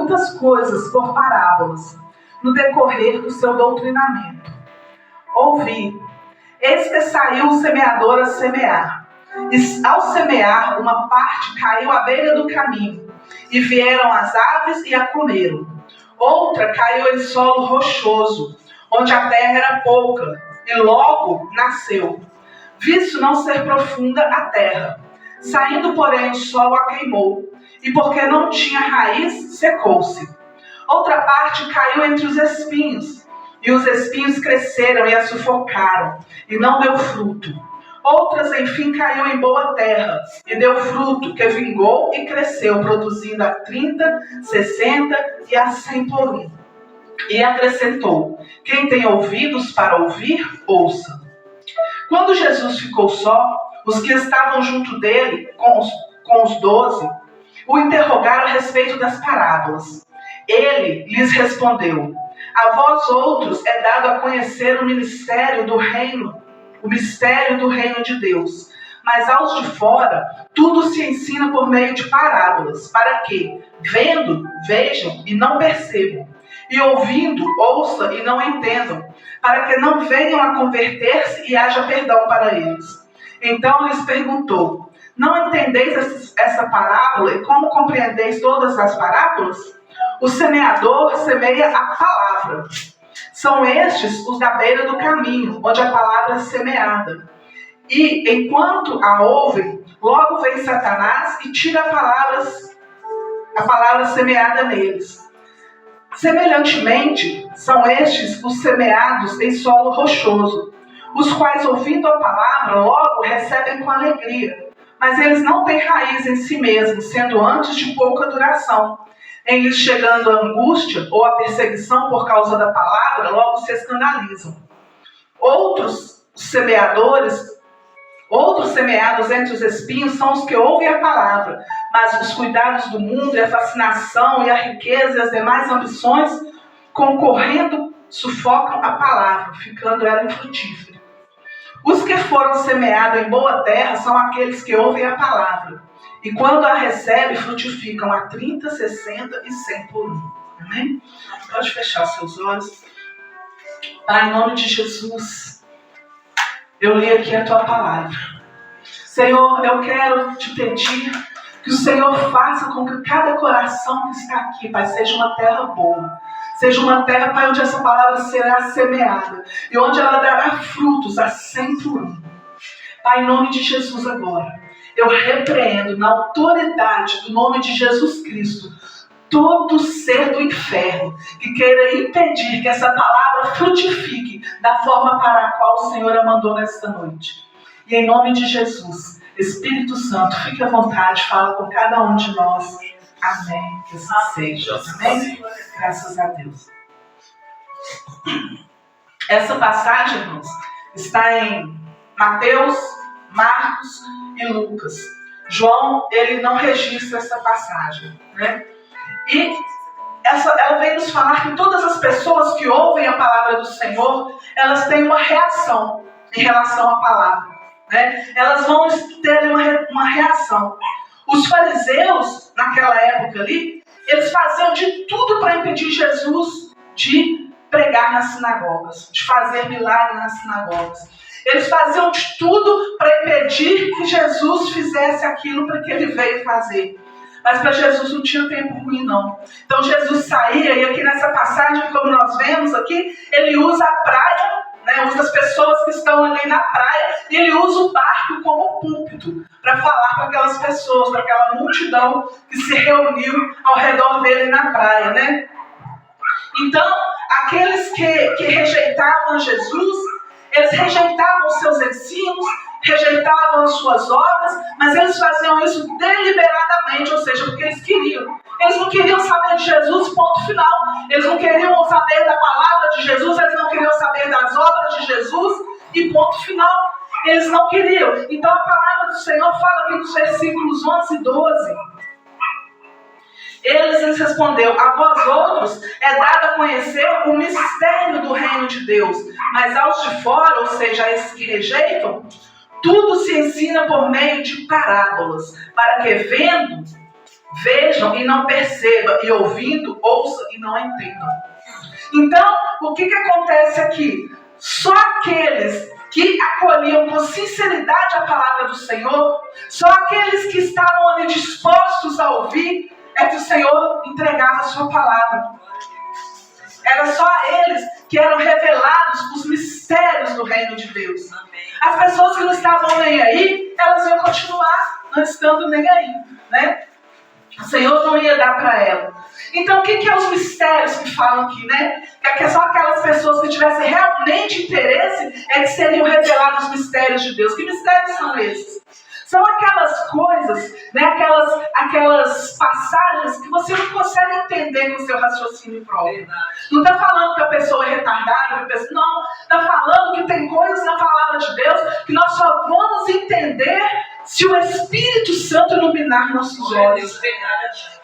muitas coisas por parábolas no decorrer do seu doutrinamento. Ouvi, eis que saiu o semeador a semear. E ao semear, uma parte caiu à beira do caminho, e vieram as aves e a comeram. Outra caiu em solo rochoso, onde a terra era pouca, e logo nasceu, visto não ser profunda a terra. Saindo, porém, o sol a queimou, e porque não tinha raiz, secou-se. Outra parte caiu entre os espinhos, e os espinhos cresceram e a sufocaram, e não deu fruto. Outras, enfim, caiu em boa terra, e deu fruto, que vingou e cresceu, produzindo a 30, 60 e a 100 por um. E acrescentou: quem tem ouvidos para ouvir, ouça. Quando Jesus ficou só, os que estavam junto dele, com os 12, o interrogaram a respeito das parábolas. Ele lhes respondeu: a vós outros é dado a conhecer o mistério do reino de Deus. Mas aos de fora, tudo se ensina por meio de parábolas, para que, vendo, vejam e não percebam, e ouvindo, ouçam e não entendam, para que não venham a converter-se e haja perdão para eles. Então lhes perguntou: não entendeis essa parábola e como compreendeis todas as parábolas? O semeador semeia a palavra. São estes os da beira do caminho, onde a palavra é semeada. E, enquanto a ouvem, logo vem Satanás e tira a palavra semeada neles. Semelhantemente, são estes os semeados em solo rochoso, os quais, ouvindo a palavra, logo recebem com alegria. Mas eles não têm raiz em si mesmos, sendo antes de pouca duração. Em lhes chegando a angústia ou a perseguição por causa da palavra, logo se escandalizam. Outros semeados entre os espinhos são os que ouvem a palavra, mas os cuidados do mundo e a fascinação e a riqueza e as demais ambições, concorrendo, sufocam a palavra, ficando ela infrutífera. Os que foram semeados em boa terra são aqueles que ouvem a palavra, e quando a recebem, frutificam a 30, 60 e 100 por um. Amém? Pode fechar seus olhos. Pai, em nome de Jesus, eu li aqui a tua palavra. Senhor, eu quero te pedir que o Senhor faça com que cada coração que está aqui, Pai, seja uma terra boa. Seja uma terra, Pai, onde essa palavra será semeada e onde ela dará frutos a 100 por um. Pai, em nome de Jesus agora, eu repreendo na autoridade do nome de Jesus Cristo todo ser do inferno que queira impedir que essa palavra frutifique da forma para a qual o Senhor a mandou nesta noite. E em nome de Jesus, Espírito Santo, fique à vontade, fala com cada um de nós. Amém. Que assim seja. Amém? Graças a Deus. Essa passagem, irmãos, está em Mateus, Marcos e Lucas. João, ele não registra essa passagem, né? E ela vem nos falar que todas as pessoas que ouvem a palavra do Senhor, elas têm uma reação em relação à palavra, né? Elas vão ter uma reação. Os fariseus, naquela época ali, eles faziam de tudo para impedir Jesus de pregar nas sinagogas, de fazer milagre nas sinagogas. Eles faziam de tudo para impedir que Jesus fizesse aquilo para que ele veio fazer. Mas para Jesus não tinha tempo ruim, não. Então Jesus saía, e aqui nessa passagem, como nós vemos aqui, ele usa a praia, né, usa as pessoas que estão ali na praia, e ele usa o barco como púlpito para falar para aquelas pessoas, para aquela multidão que se reuniu ao redor dele na praia, né? Então, aqueles que rejeitavam Jesus, eles rejeitavam os seus ensinos, rejeitavam as suas obras, mas eles faziam isso deliberadamente, ou seja, porque eles queriam. Eles não queriam saber de Jesus, ponto final. Eles não queriam saber da palavra de Jesus, eles não queriam saber das obras de Jesus, e ponto final. Eles não queriam. Então a palavra do Senhor fala aqui nos versículos 11 e 12. Eles respondeu: a vós outros é dado a conhecer o mistério do reino de Deus, mas aos de fora, ou seja, a esses que rejeitam, tudo se ensina por meio de parábolas, para que vejam e não percebam, e ouvindo, ouçam e não entendam. Então, o que acontece aqui? Só aqueles que acolhiam com sinceridade a palavra do Senhor, só aqueles que estavam ali dispostos a ouvir, é que o Senhor entregava a sua palavra. Era só a eles que eram revelados os mistérios do reino de Deus. As pessoas que não estavam nem aí, elas iam continuar não estando nem aí, né? O Senhor não ia dar para ela. Então, o que é os mistérios que falam aqui, né? Que só aquelas pessoas que tivessem realmente interesse é que seriam revelados os mistérios de Deus. Que mistérios são esses? São aquelas coisas, né? aquelas passagens que você não consegue entender com o seu raciocínio próprio. Não está falando que a pessoa é retardada, não. Está falando que tem coisas na palavra de Deus que nós só vamos entender se o Espírito Santo iluminar nossos olhos.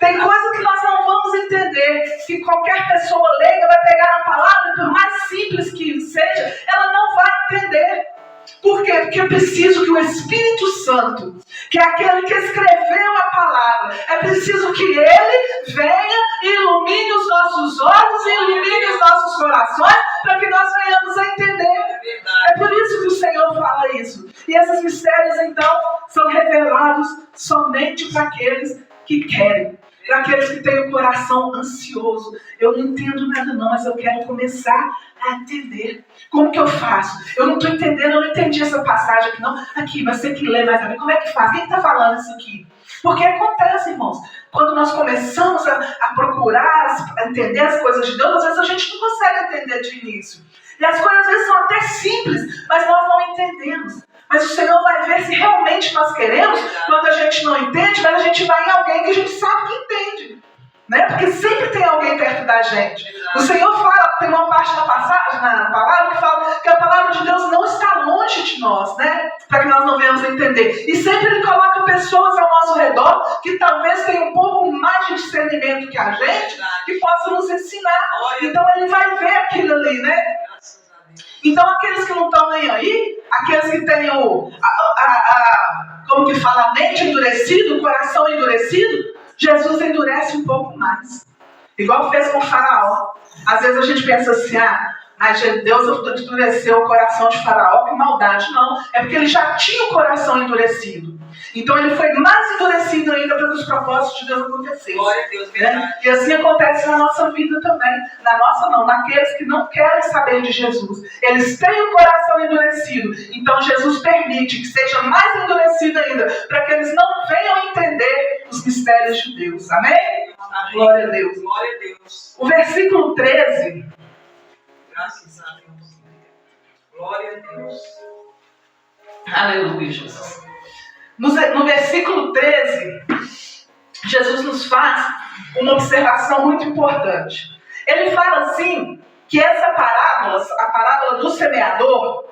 Tem coisas que nós não vamos entender, que qualquer pessoa leiga vai pegar a palavra, por mais simples que seja, ela não vai entender. Por quê? Porque é preciso que o Espírito Santo, que é aquele que escreveu a palavra, é preciso que ele venha e ilumine os nossos olhos e ilumine os nossos corações, para que nós venhamos a entender. É por isso que o Senhor fala isso. E esses mistérios, então, são revelados somente para aqueles que querem. Para aqueles que têm o coração ansioso. Eu não entendo nada não, mas eu quero começar a entender. Como que eu faço? Eu não estou entendendo, eu não entendi essa passagem aqui não. Aqui, mas você que lê mais a ver, como é que faz? Quem está falando isso aqui? Porque acontece, irmãos, quando nós começamos a procurar, a entender as coisas de Deus, às vezes a gente não consegue entender de início. E as coisas às vezes são até simples, mas nós não entendemos. Mas o Senhor vai ver se realmente nós queremos, quando a gente não entende, mas a gente vai em alguém que a gente sabe que entende. Né? Porque sempre tem alguém perto da gente. O Senhor fala, tem uma parte da passagem, na palavra, que fala que a palavra de Deus não está longe de nós, né? Para que nós não venhamos a entender. E sempre Ele coloca pessoas ao nosso redor que talvez tenham um pouco mais de discernimento que a gente, que possam nos ensinar. Então Ele vai ver aquilo ali, né? Então aqueles que não estão nem aí, aqueles que têm como que fala, a mente endurecida, o coração endurecido, Jesus endurece um pouco mais. Igual fez com o Faraó. Às vezes a gente pensa assim, mas Deus endureceu o coração de Faraó, que maldade. Não, é porque ele já tinha o coração endurecido. Então ele foi mais endurecido ainda para que os propósitos de Deus acontecessem. Glória a Deus, né? E assim acontece na nossa vida também. Na nossa não, naqueles que não querem saber de Jesus. Eles têm o coração endurecido. Então Jesus permite que seja mais endurecido ainda, para que eles não venham entender os mistérios de Deus. Amém? Amém. Glória a Deus. Glória a Deus. O versículo 13. Graças a Deus. Glória a Deus. Aleluia, Jesus. No versículo 13, Jesus nos faz uma observação muito importante. Ele fala assim, que essa parábola, a parábola do semeador,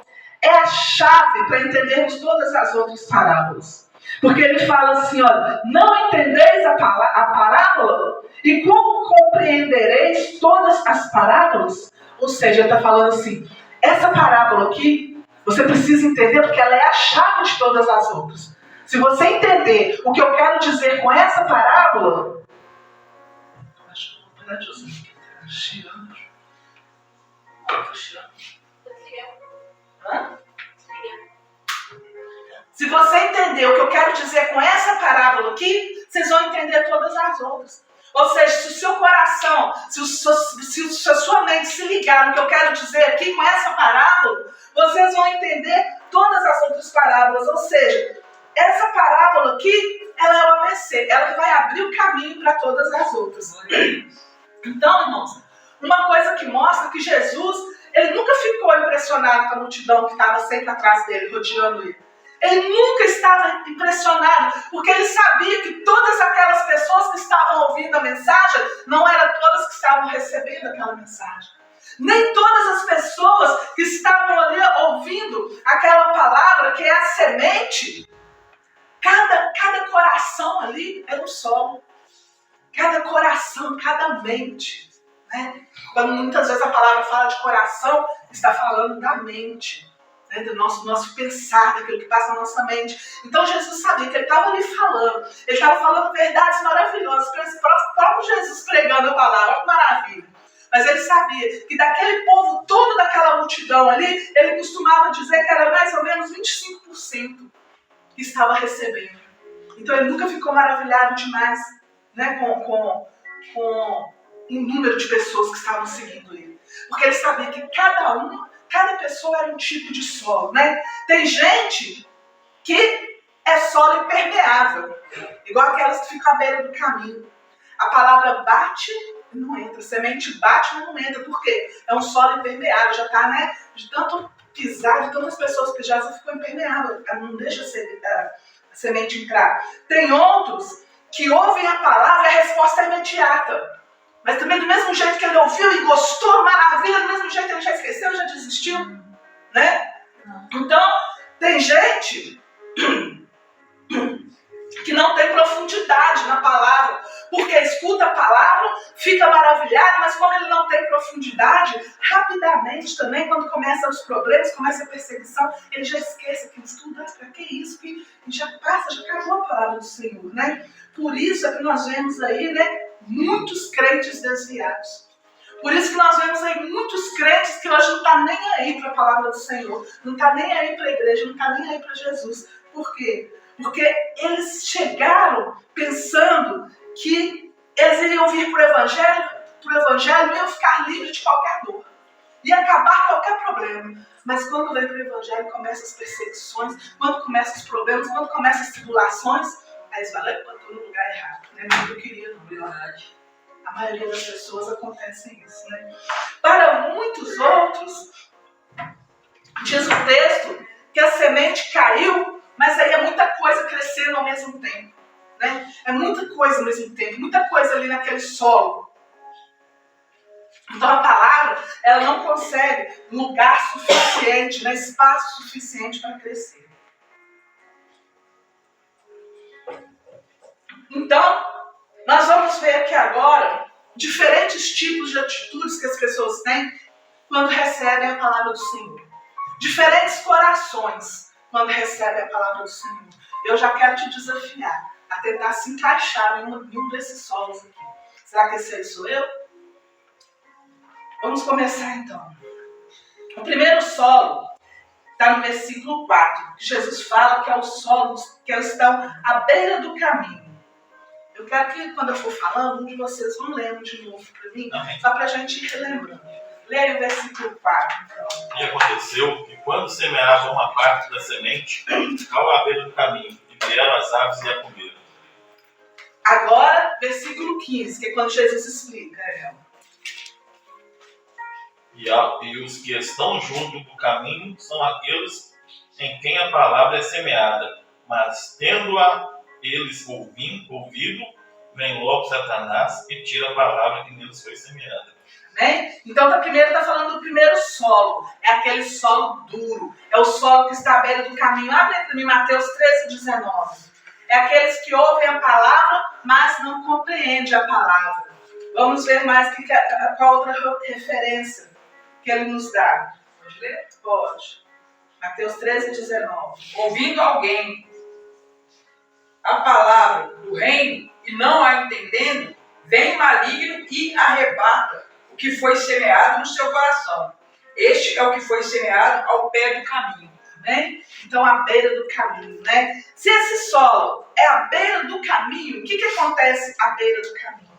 é a chave para entendermos todas as outras parábolas. Porque ele fala assim, olha, não entendeis a parábola? E como compreendereis todas as parábolas? Ou seja, ele está falando assim, essa parábola aqui, você precisa entender porque ela é a chave de todas as outras. Se você entender o que eu quero dizer com essa parábola, se você entender o que eu quero dizer com essa parábola aqui, vocês vão entender todas as outras. Ou seja, se o seu coração, se a sua mente se ligar no que eu quero dizer aqui com essa parábola, vocês vão entender todas as outras parábolas. Ou seja, essa parábola aqui, ela é o ABC, ela vai abrir o caminho para todas as outras. Então, irmãos, uma coisa que mostra que Jesus, ele nunca ficou impressionado com a multidão que estava sempre atrás dele, rodeando ele. Ele nunca estava impressionado, porque ele sabia que todas aquelas pessoas que estavam ouvindo a mensagem, não eram todas que estavam recebendo aquela mensagem. Nem todas as pessoas que estavam ali ouvindo aquela palavra, que é a semente, cada coração ali era um solo. Cada coração, cada mente. Né? Quando muitas vezes a palavra fala de coração, está falando da mente. né, do nosso pensar, daquilo que passa na nossa mente. Então Jesus sabia que ele estava ali falando. Ele estava falando verdades maravilhosas. O próprio Jesus pregando a palavra. Olha que maravilha. Mas ele sabia que daquele povo todo, daquela multidão ali, ele costumava dizer que era mais ou menos 25% que estava recebendo. Então ele nunca ficou maravilhado demais, né, com o número de pessoas que estavam seguindo ele. Porque ele sabia que cada pessoa era um tipo de solo, né? Tem gente que é solo impermeável, igual aquelas que ficam à beira do caminho. A palavra bate e não entra, semente bate e não entra, por quê? É um solo impermeável, já está, né? De tanto pisar, de tantas pessoas que já ficou impermeável, não deixa a semente entrar. Tem outros que ouvem a palavra e a resposta é imediata. Mas também do mesmo jeito que ele ouviu e gostou, maravilha, do mesmo jeito ele já esqueceu, já desistiu, né? Então, tem gente que não tem profundidade na palavra, porque escuta a palavra, fica maravilhado, mas como ele não tem profundidade, rapidamente também, quando começam os problemas, começa a perseguição, ele já esquece aquilo, estuda, para que isso? E já passa, já acabou a palavra do Senhor, né? Por isso é que nós vemos aí, né, muitos crentes desviados. Por isso que nós vemos aí muitos crentes que hoje não estão nem aí para a palavra do Senhor, não estão nem aí para a igreja, não estão nem aí para Jesus. Por quê? Porque eles chegaram pensando que eles iriam vir para o Evangelho e iam ficar livres de qualquer dor. Ia acabar qualquer problema. Mas quando vem para o Evangelho, começam as perseguições, quando começam os problemas, quando começam as tribulações, aí eles falam, eu estou no lugar errado. Não é o que eu queria, não, verdade. A maioria das pessoas acontece isso, né? Para muitos outros, diz o texto que a semente caiu, mas aí é muita coisa crescendo ao mesmo tempo, né? É muita coisa ao mesmo tempo, muita coisa ali naquele solo. Então a palavra, ela não consegue lugar suficiente, né? Espaço suficiente para crescer. Então, nós vamos ver aqui agora diferentes tipos de atitudes que as pessoas têm quando recebem a palavra do Senhor. Diferentes corações quando recebem a palavra do Senhor. Eu já quero te desafiar a tentar se encaixar em um desses solos aqui. Será que esse aí sou eu? Vamos começar então. O primeiro solo está no versículo 4, que Jesus fala que é o solo que estão à beira do caminho. Eu quero que, quando eu for falando, um de vocês vão lendo de novo para mim, só para a gente ir relembrando. Leia o versículo 4, então. E aconteceu que, quando semeava uma parte da semente, ficava à beira do caminho, e vieram as aves e a comeram. Agora, versículo 15, que é quando Jesus explica. E os que estão junto do caminho são aqueles em quem a palavra é semeada, mas tendo-a eles ouvido, vem logo Satanás e tira a palavra que neles foi semeada. Né? Então, primeiro está falando do primeiro solo. É aquele solo duro. É o solo que está à beira do caminho. Abre para mim Mateus 13:19. É aqueles que ouvem a palavra, mas não compreendem a palavra. Vamos ver mais qual outra referência que ele nos dá. Pode ler? Pode. Mateus 13:19. Ouvindo alguém a palavra do reino e não a entendendo, vem o maligno e arrebata o que foi semeado no seu coração. Este é o que foi semeado ao pé do caminho. Né? Então, à beira do caminho, né? Se esse solo é à beira do caminho, o que acontece à beira do caminho?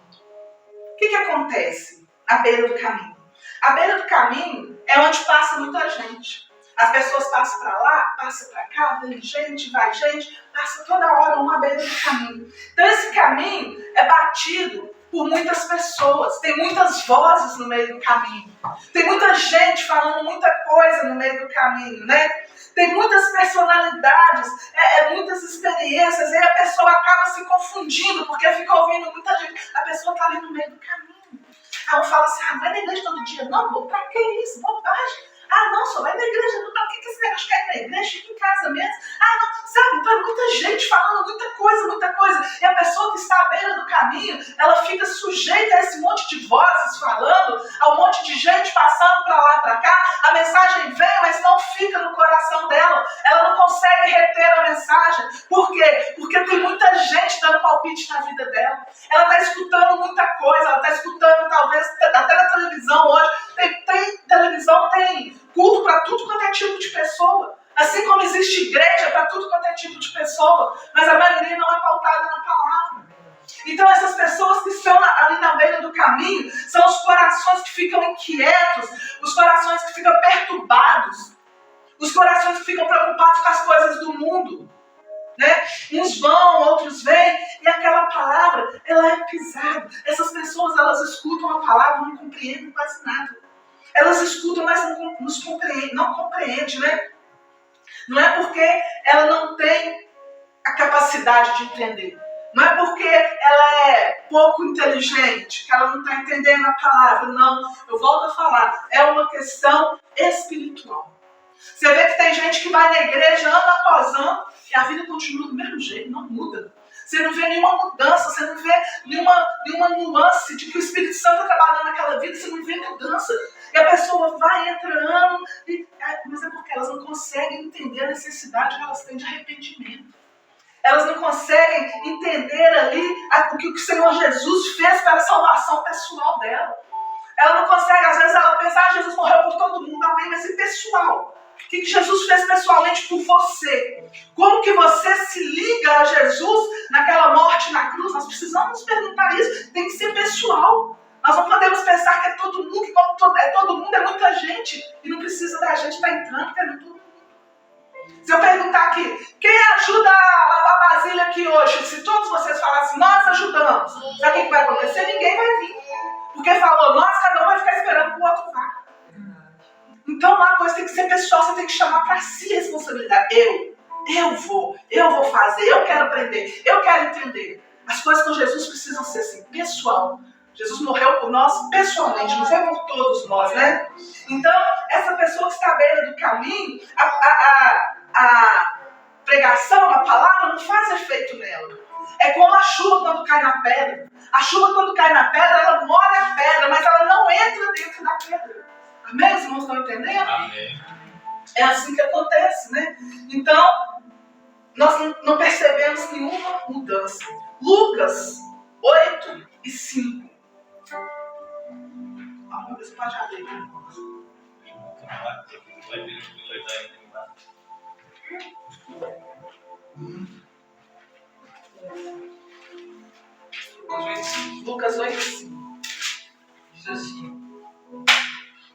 O que acontece à beira do caminho? À beira do caminho é onde passa muita gente. As pessoas passam para lá, passam para cá, vem gente, vai gente, passa toda hora uma beira do caminho. Então esse caminho é batido por muitas pessoas, tem muitas vozes no meio do caminho, tem muita gente falando muita coisa no meio do caminho, né? Tem muitas personalidades, muitas experiências, e a pessoa acaba se confundindo, porque fica ouvindo muita gente. A pessoa está ali no meio do caminho. Aí eu falo assim, vai na igreja todo dia. Não, pra que isso? Bobagem. Não, só vai na igreja. Pra que esse negócio quer ir na igreja? Fica em casa mesmo. Não, sabe? Então é muita gente falando muita coisa. E a pessoa que está à beira do caminho, ela fica sujeita a esse monte de vozes falando, a um monte de gente passando pra lá, pra cá. A mensagem vem, mas não fica fica no coração dela. Ela não consegue reter a mensagem. Por quê? Porque tem muita gente dando palpite na vida dela. Ela está escutando muita coisa, ela está escutando talvez, até na televisão hoje, tem televisão, tem culto para tudo quanto é tipo de pessoa. Assim como existe igreja para tudo quanto é tipo de pessoa, mas a maioria não é pautada na palavra. Então essas pessoas que estão ali na beira do caminho são os corações que ficam inquietos, os corações que ficam perturbados, os corações que ficam preocupados com as coisas do mundo. Né? Uns vão, outros vêm, e aquela palavra, ela é pisada. Essas pessoas, elas escutam a palavra, não compreendem quase nada. Elas escutam, mas não compreendem, né? Não é porque ela não tem a capacidade de entender. Não é porque ela é pouco inteligente, que ela não está entendendo a palavra. Não, eu volto a falar, é uma questão espiritual. Você vê que tem gente que vai na igreja ano após ano e a vida continua do mesmo jeito, não muda. Você não vê nenhuma mudança, você não vê nenhuma nuance de que o Espírito Santo está trabalhando naquela vida, você não vê mudança. E a pessoa vai entrando, mas é porque elas não conseguem entender a necessidade que elas têm de arrependimento. Elas não conseguem entender ali o que o Senhor Jesus fez para a salvação pessoal dela. Ela não consegue, às vezes ela pensa, Jesus morreu por todo mundo, amém, mas e pessoal? O que Jesus fez pessoalmente por você? Como que você se liga a Jesus naquela morte na cruz? Nós precisamos nos perguntar isso, tem que ser pessoal. Nós não podemos pensar que é todo mundo, que como todo mundo é muita gente, e não precisa da gente estar entrando, porque é todo mundo. Se eu perguntar aqui, quem ajuda a lavar vasilha aqui hoje? Se todos vocês falassem, nós ajudamos, sabe o que vai acontecer? Ninguém vai vir. Porque falou, nós, cada um vai ficar esperando que o outro vá. Então uma coisa tem que ser pessoal, você tem que chamar para si a responsabilidade. Eu vou fazer, eu quero aprender, eu quero entender. As coisas com Jesus precisam ser assim, pessoal. Jesus morreu por nós pessoalmente, não foi por todos nós, né? Então, essa pessoa que está à beira do caminho, a pregação, a palavra, não faz efeito nela. É como a chuva quando cai na pedra. A chuva quando cai na pedra, ela molha a pedra, mas ela não entra dentro da pedra. Amém? Os irmãos estão entendendo? Amém. É assim que acontece, né? Então, nós não percebemos nenhuma mudança. Lucas 8 e 5. Vamos ver se pode abrir para nós. Lucas 8 e 5. Diz assim: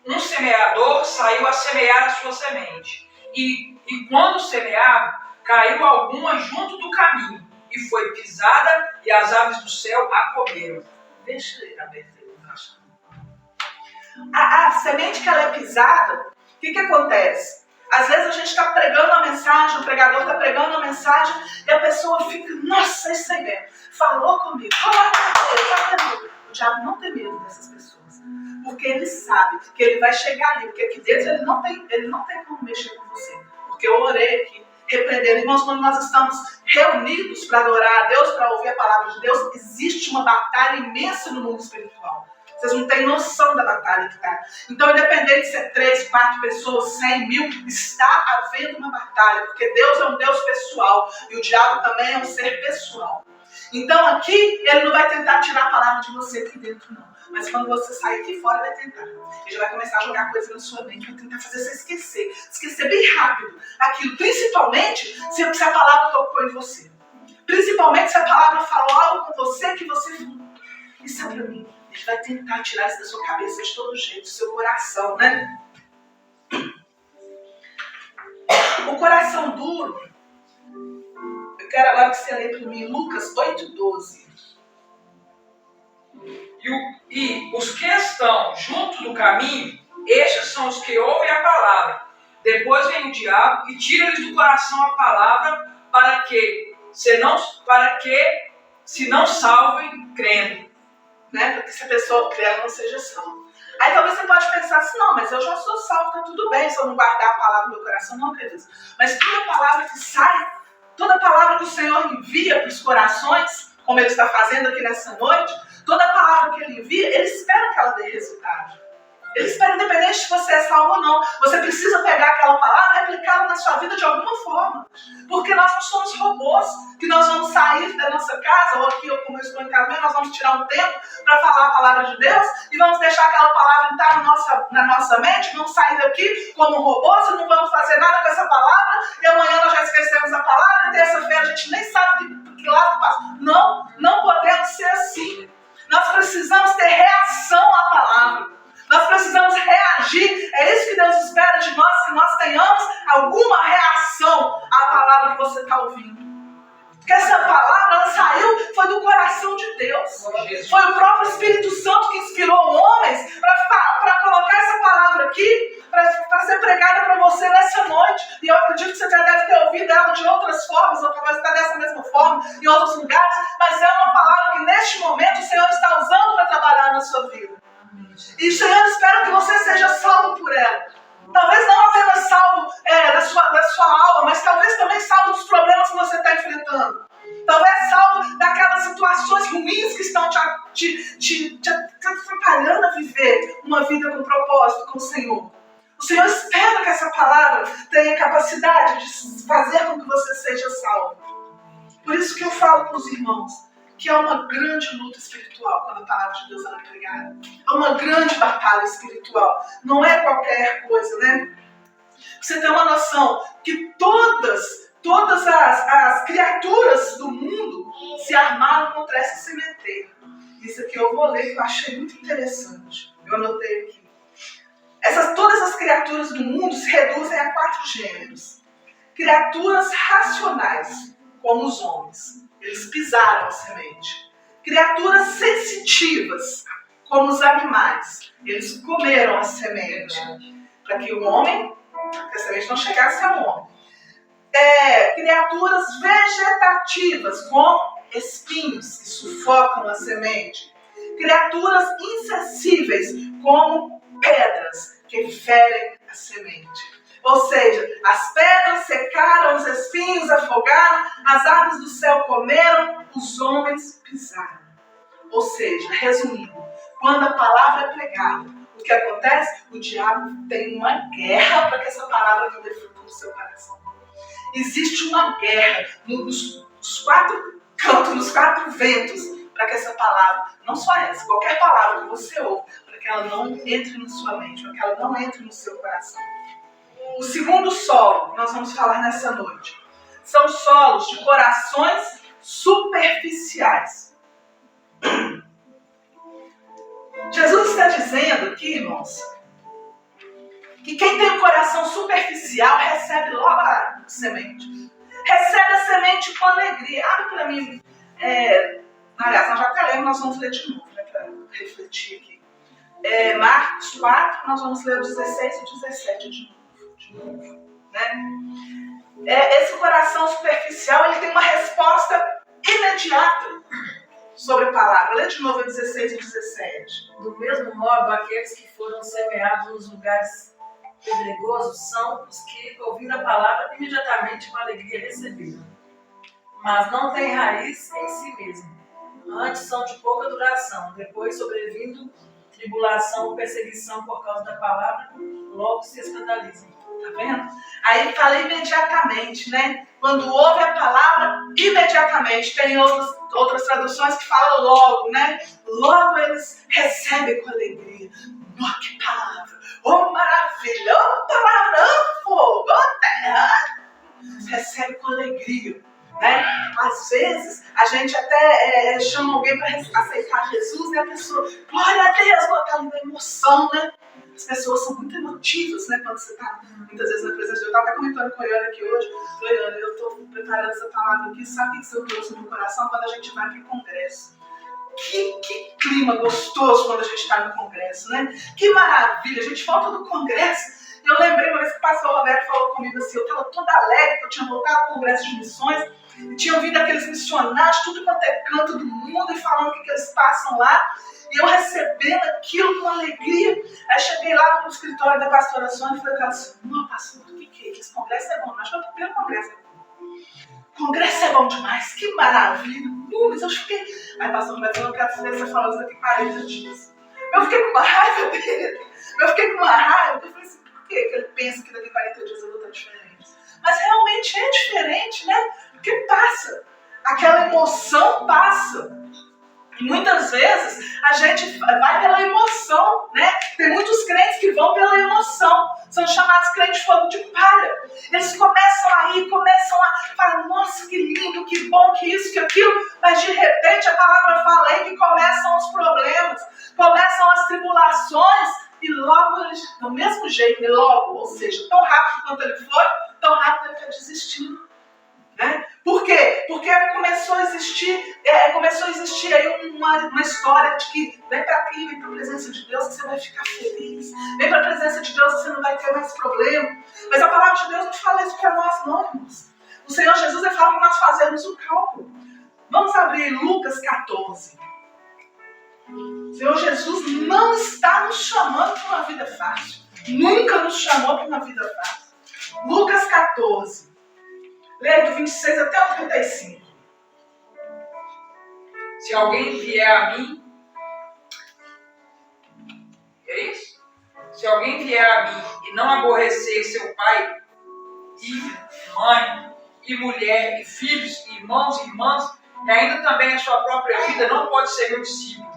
um semeador saiu a semear a sua semente. E quando semeava, caiu alguma junto do caminho, e foi pisada, e as aves do céu a comeram. Deixa eu abrir a semente que ela é pisada, o que acontece? Às vezes a gente está pregando a mensagem, o pregador está pregando a mensagem, e a pessoa fica, nossa, isso aí mesmo, falou comigo, o diabo não tem medo dessas pessoas, porque ele sabe que ele vai chegar ali, porque aqui dentro ele não tem como mexer com você, porque eu orei aqui, repreendendo. Irmãos, quando nós estamos reunidos para adorar a Deus, para ouvir a palavra de Deus, existe uma batalha imensa no mundo espiritual. Vocês não têm noção da batalha que está. Então, independente de ser 3, 4 pessoas, 100, 1000, está havendo uma batalha, porque Deus é um Deus pessoal e o diabo também é um ser pessoal. Então, aqui, ele não vai tentar tirar a palavra de você aqui dentro, não. Mas quando você sair aqui fora, vai tentar. Ele já vai começar a jogar coisa na sua mente, vai tentar fazer você esquecer bem rápido aquilo, principalmente se a palavra tocou em você. Principalmente se a palavra falou algo com você que você viu. Isso é para mim. Ele vai tentar tirar isso da sua cabeça de todo jeito, do seu coração, né? O coração duro, eu quero agora que você leia para mim Lucas 8:12. E os que estão junto do caminho, estes são os que ouvem a palavra. Depois vem o diabo e tira-lhes do coração a palavra para que se não salvem crendo. Né? Porque se a pessoa crê, ela não seja salva. Aí talvez você pode pensar assim, não, mas eu já sou salvo, tá tudo bem se eu não guardar a palavra no meu coração, não, queridos. Mas toda palavra que sai, toda palavra que o Senhor envia para os corações, como Ele está fazendo aqui nessa noite, toda palavra que Ele envia, Ele espera que ela dê resultado. Ele espera independente se você é salvo ou não. Você precisa pegar aquela palavra e aplicá-la na sua vida de alguma forma. Porque nós não somos robôs, que nós vamos sair da nossa casa, ou aqui, ou como eu estou em casa, nós vamos tirar um tempo para falar a palavra de Deus e vamos deixar aquela palavra entrar na nossa mente, vamos sair daqui como robôs e não vamos fazer nada com essa palavra e amanhã nós já esquecemos a palavra e terça-feira a gente nem sabe de que lado passa. Não, não podemos ser assim. Nós precisamos ter reação à palavra. Nós precisamos reagir. É isso que Deus espera de nós, que nós tenhamos alguma reação à palavra que você está ouvindo. Porque essa palavra, ela saiu, foi do coração de Deus. Foi o próprio Espírito Santo que inspirou homens para colocar essa palavra aqui, para ser pregada para você nessa noite. E eu acredito que você já deve ter ouvido ela de outras formas, ou talvez até dessa mesma forma, em outros lugares. Mas é uma palavra que neste momento o Senhor está usando para trabalhar na sua vida. E o Senhor espera que você seja salvo por ela. Talvez não apenas salvo da sua alma, mas talvez também salvo dos problemas que você está enfrentando. Talvez salvo daquelas situações ruins que estão te atrapalhando a viver uma vida com propósito com o Senhor. O Senhor espera que essa palavra tenha capacidade de fazer com que você seja salvo. Por isso que eu falo com os irmãos que é uma grande luta espiritual quando a palavra de Deus é pregada. É uma grande batalha espiritual. Não é qualquer coisa, né? Você tem uma noção que todas as criaturas do mundo se armaram contra essa sementeira. Isso aqui eu vou ler, que eu achei muito interessante. Eu anotei aqui. Todas as criaturas do mundo se reduzem a 4 gêneros. Criaturas racionais, como os homens. Eles pisaram a semente. Criaturas sensitivas, como os animais. Eles comeram a semente. Para que a semente não chegasse ao homem. Criaturas vegetativas, como espinhos, que sufocam a semente. Criaturas insensíveis, como pedras, que ferem a semente. Ou seja, as pedras secaram, os espinhos afogaram, as aves do céu comeram, os homens pisaram. Ou seja, resumindo, quando a palavra é pregada, o que acontece? O diabo tem uma guerra para que essa palavra não dê fruto no seu coração. Existe uma guerra nos 4 cantos, nos 4 ventos, para que essa palavra, não só essa, qualquer palavra que você ouve, para que ela não entre na sua mente, para que ela não entre no seu coração. O segundo solo que nós vamos falar nessa noite são solos de corações superficiais. Jesus está dizendo aqui, irmãos, que quem tem um coração superficial recebe logo a semente. Recebe a semente com alegria. Abre para mim. Aliás, nós já até lemos, nós vamos ler de novo, né, para refletir aqui. Marcos 4, nós vamos ler o 16 e o 17 de novo. Né? Esse coração superficial, ele tem uma resposta imediata sobre a palavra. Lê de novo 16 e 17. Do mesmo modo, aqueles que foram semeados nos lugares pedregosos são os que, ouvindo a palavra, imediatamente com alegria receberam. Mas não têm raiz em si mesmo. Antes são de pouca duração. Depois, sobrevindo tribulação ou perseguição por causa da palavra, logo se escandalizam. Tá vendo? Aí fala imediatamente, né? Quando ouve a palavra, imediatamente. Tem outras traduções que falam logo, né? Logo eles recebem com alegria. Oh, que palavra! Oh, maravilha! Oh, palavra! Oh, fogo! Oh, terra! Recebe com alegria, né? Às vezes, a gente até chama alguém para aceitar Jesus e a pessoa, glória a Deus, com aquela emoção, né? As pessoas são muito emotivas, né? Quando você está, muitas vezes, na presença de Deus. Eu estava até comentando com a Iana aqui hoje. Iana, eu estou preparando essa palavra aqui. Sabe o que isso trouxe no meu coração? Quando a gente vai para o congresso. Que clima gostoso quando a gente está no congresso, né? Que maravilha. A gente volta do congresso. Eu lembrei uma vez que o pastor Roberto falou comigo assim, eu estava toda alegre, que eu tinha voltado do congresso de missões, e tinha ouvido aqueles missionários, tudo quanto é canto do mundo, e falando o que eles passam lá. E eu recebendo aquilo com alegria. Aí cheguei lá no escritório da pastora Sônia e falei assim, não, pastor, o que é isso? Esse congresso é bom. Acho que eu estou pelo congresso. Congresso é bom demais, que maravilha. Mas eu fiquei... Aí pastor Roberto, eu não quero saber você falando isso daqui 40 dias. Eu fiquei com uma raiva dele. Eu fiquei com uma raiva, eu falei assim, por que ele pensa que daqui a 40 dias eu vou estar diferente? Mas realmente é diferente, né? Porque passa. Aquela emoção passa. E muitas vezes a gente vai pela emoção, né? Tem muitos crentes que vão pela emoção. São chamados crentes de fogo de palha. Eles começam a ir, começam a falar, nossa, que lindo, que bom, que isso, que aquilo. Mas de repente a palavra fala aí que começam os problemas, começam as tribulações e logo eles, do mesmo jeito, e logo, ou seja, tão rápido quanto ele foi, tão rápido ele está desistindo. Né? Por quê? Porque começou a existir aí uma história de que vem para aqui, vem para a presença de Deus que você vai ficar feliz. Vem para a presença de Deus que você não vai ter mais problema. Mas a palavra de Deus não fala isso para nós, não, irmãos. O Senhor Jesus vai falar para nós fazermos o cálculo. Vamos abrir Lucas 14. O Senhor Jesus não está nos chamando para uma vida fácil. Nunca nos chamou para uma vida fácil. Lucas 14. Leia do 26 até o 35. Se alguém vier a mim, é isso? Se alguém vier a mim e não aborrecer seu pai, e mãe, e mulher, e filhos, e irmãos e irmãs, e ainda também a sua própria vida, não pode ser meu discípulo.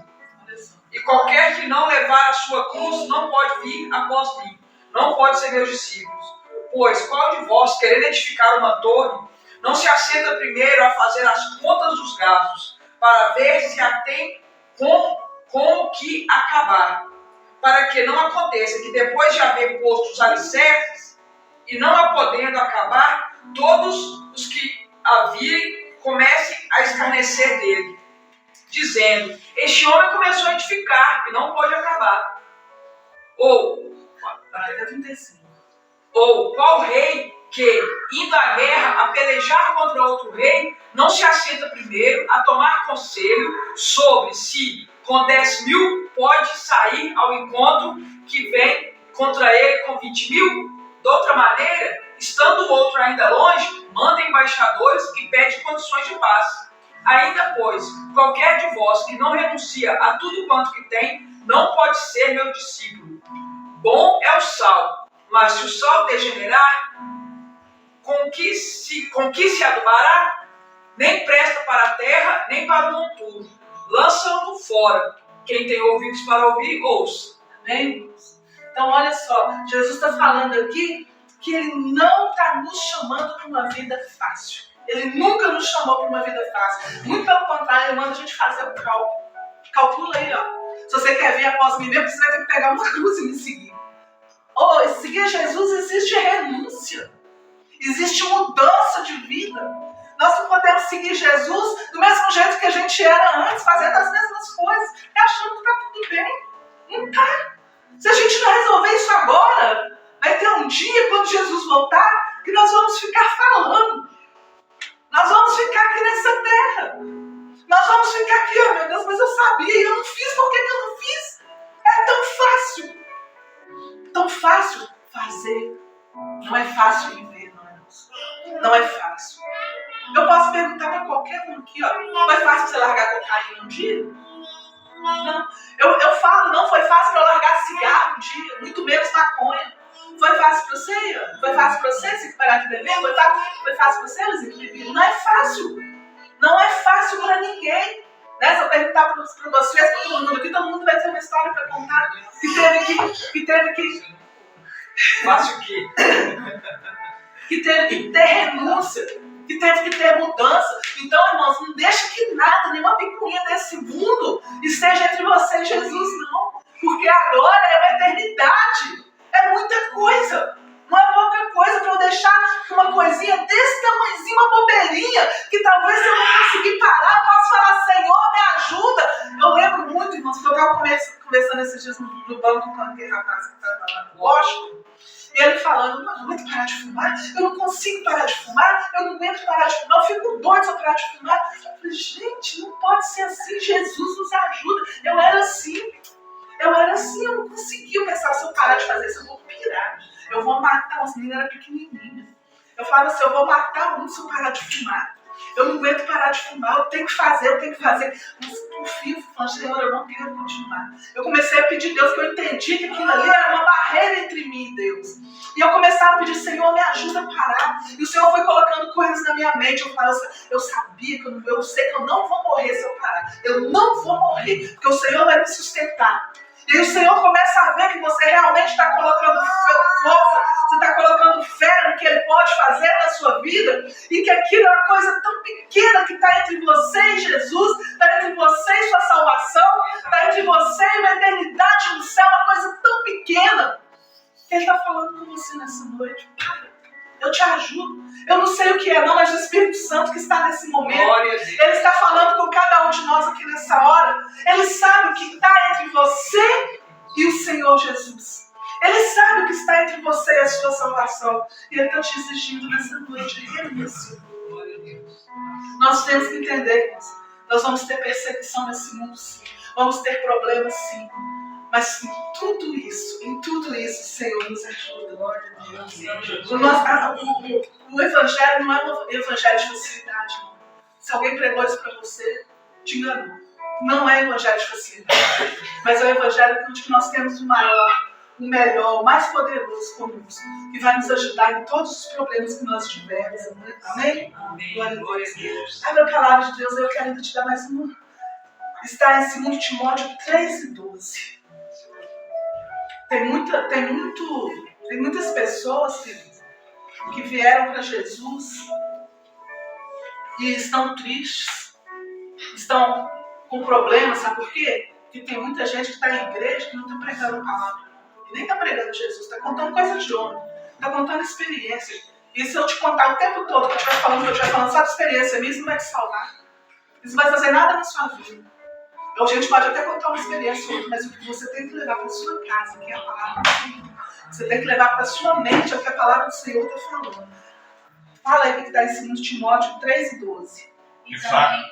E qualquer que não levar a sua cruz não pode vir após mim. Não pode ser meus discípulos. Pois qual de vós, querendo edificar uma torre, não se assenta primeiro a fazer as contas dos gastos, para ver se a tem com o que acabar, para que não aconteça que depois de haver posto os alicerces, e não a podendo acabar, todos os que a virem comecem a escarnecer dele, dizendo, este homem começou a edificar e não pode acabar. Ou qual rei que, indo à guerra a pelejar contra outro rei, não se assenta primeiro a tomar conselho sobre se com 10.000 pode sair ao encontro que vem contra ele com 20.000? De outra maneira, estando o outro ainda longe, manda embaixadores e pede condições de paz. Ainda, pois, qualquer de vós que não renuncia a tudo quanto que tem, não pode ser meu discípulo. Bom é o sal, mas se o sal degenerar, com que se adubará? Nem presta para a terra, nem para o monturo. Lança-o fora. Quem tem ouvidos para ouvir, ouça. Amém? Então, olha só, Jesus está falando aqui que Ele não está nos chamando para uma vida fácil. Ele nunca nos chamou para uma vida fácil. Muito pelo contrário, Ele manda a gente fazer o cálculo. Calcula aí, ó. Se você quer vir após mim mesmo, você vai ter que pegar uma cruz e me seguir. Seguir Jesus existe renúncia. Existe mudança de vida. Nós não podemos seguir Jesus do mesmo jeito que a gente era antes, fazendo as mesmas coisas, e achando que está tudo bem. Não está. Se a gente não resolver isso agora, vai ter um dia, quando Jesus voltar, que nós vamos ficar falando. Nós vamos ficar aqui nessa terra. Nós vamos ficar aqui, oh meu Deus, mas eu sabia e eu não fiz, por que eu não fiz? É tão fácil. Tão fácil fazer. Não é fácil viver, não é, irmãos? Não é fácil. Eu posso perguntar para qualquer um aqui, ó, foi fácil você largar cocaína um dia? Não. Eu falo, não foi fácil para eu largar cigarro um dia, muito menos maconha. Foi fácil para você, Ian? Foi fácil para você se parar de beber? Foi fácil para você, Luizinho? Não é fácil. Não é fácil para ninguém. Né? Se eu perguntar para vocês, para todo mundo aqui, todo mundo vai ter uma história para contar que teve que Fácil o quê? que teve que ter renúncia, que teve que ter mudança. Então, irmãos, não deixa que nada, nenhuma picuinha desse mundo esteja entre você e Jesus, não. Porque a glória é uma eternidade. É muita coisa. Não é pouca coisa para eu deixar uma coisinha desse tamanhozinho, uma bobeirinha, que talvez eu não conseguir parar, eu posso falar, Senhor, me ajuda. Eu lembro muito, irmãos, que eu estava conversando esses dias no banco com aquele rapaz que estava lá no Washington, e ele falando, não aguento parar de fumar, eu não consigo parar de fumar, eu não aguento parar de fumar, eu fico doido se eu parar de fumar. Eu falei, gente, não pode ser assim, Jesus nos ajuda. Eu era assim, eu não conseguia pensar, se eu parar de fazer isso, eu vou pirar. Eu vou matar, os meninos eram pequenininhos. Eu falava assim, eu vou matar um se eu parar de fumar. Eu não aguento parar de fumar, eu tenho que fazer. Mas por fim, eu falei, Senhor, eu não quero continuar. Eu comecei a pedir a Deus, que eu entendi que aquilo ali era uma barreira entre mim e Deus. E eu começava a pedir, Senhor, me ajuda a parar. E o Senhor foi colocando coisas na minha mente. Eu falei, eu sabia, eu sei que eu não vou morrer se eu parar. Eu não vou morrer, porque o Senhor vai me sustentar. E aí o Senhor começa a ver que você realmente está colocando força, você está colocando fé no que Ele pode fazer na sua vida, e que aquilo é uma coisa tão pequena que está entre você e Jesus, está entre você e sua salvação, está entre você e uma eternidade no céu, uma coisa tão pequena. Ele está falando com você nessa noite. Para, eu te ajudo. Eu não sei o que é não, mas o Espírito Santo que está nesse momento, Ele está falando com cada um de nós aqui nessa hora. Ele sabe o que está entre você e o Senhor Jesus. Ele sabe o que está entre você e a sua salvação. E Ele está te exigindo nessa noite renúncia. Nós temos que entender, irmãos. Nós vamos ter perseguição nesse mundo, sim. Vamos ter problemas, sim. Mas em tudo isso, o Senhor nos ajuda. O Evangelho não é um Evangelho de facilidade, não. Se alguém pregou isso para você, te enganou. Não é Evangelho de facilidade. Mas é o Evangelho onde nós temos o maior, o melhor, o mais poderoso conosco, que vai nos ajudar em todos os problemas que nós tivermos. Amém? Glória a Deus. Abre a palavra de Deus, eu quero ainda te dar mais uma. Está em 2 Timóteo 3:12. Tem muitas pessoas que vieram para Jesus e estão tristes, estão com problemas, sabe por quê? Porque tem muita gente que está em igreja que não está pregando a palavra, e nem está pregando Jesus, está contando coisa de homem, está contando experiência. E se eu te contar o tempo todo que eu estiver falando, sabe, experiência minha, isso não vai te salvar. Isso não vai fazer nada na sua vida. A gente pode até contar uma experiência ou outra, mas o que você tem que levar para a sua casa, que é a palavra do Senhor. Você tem que levar para a sua mente o que a palavra do Senhor está falando. Fala aí o que está em 2 Timóteo 3:12. De fato.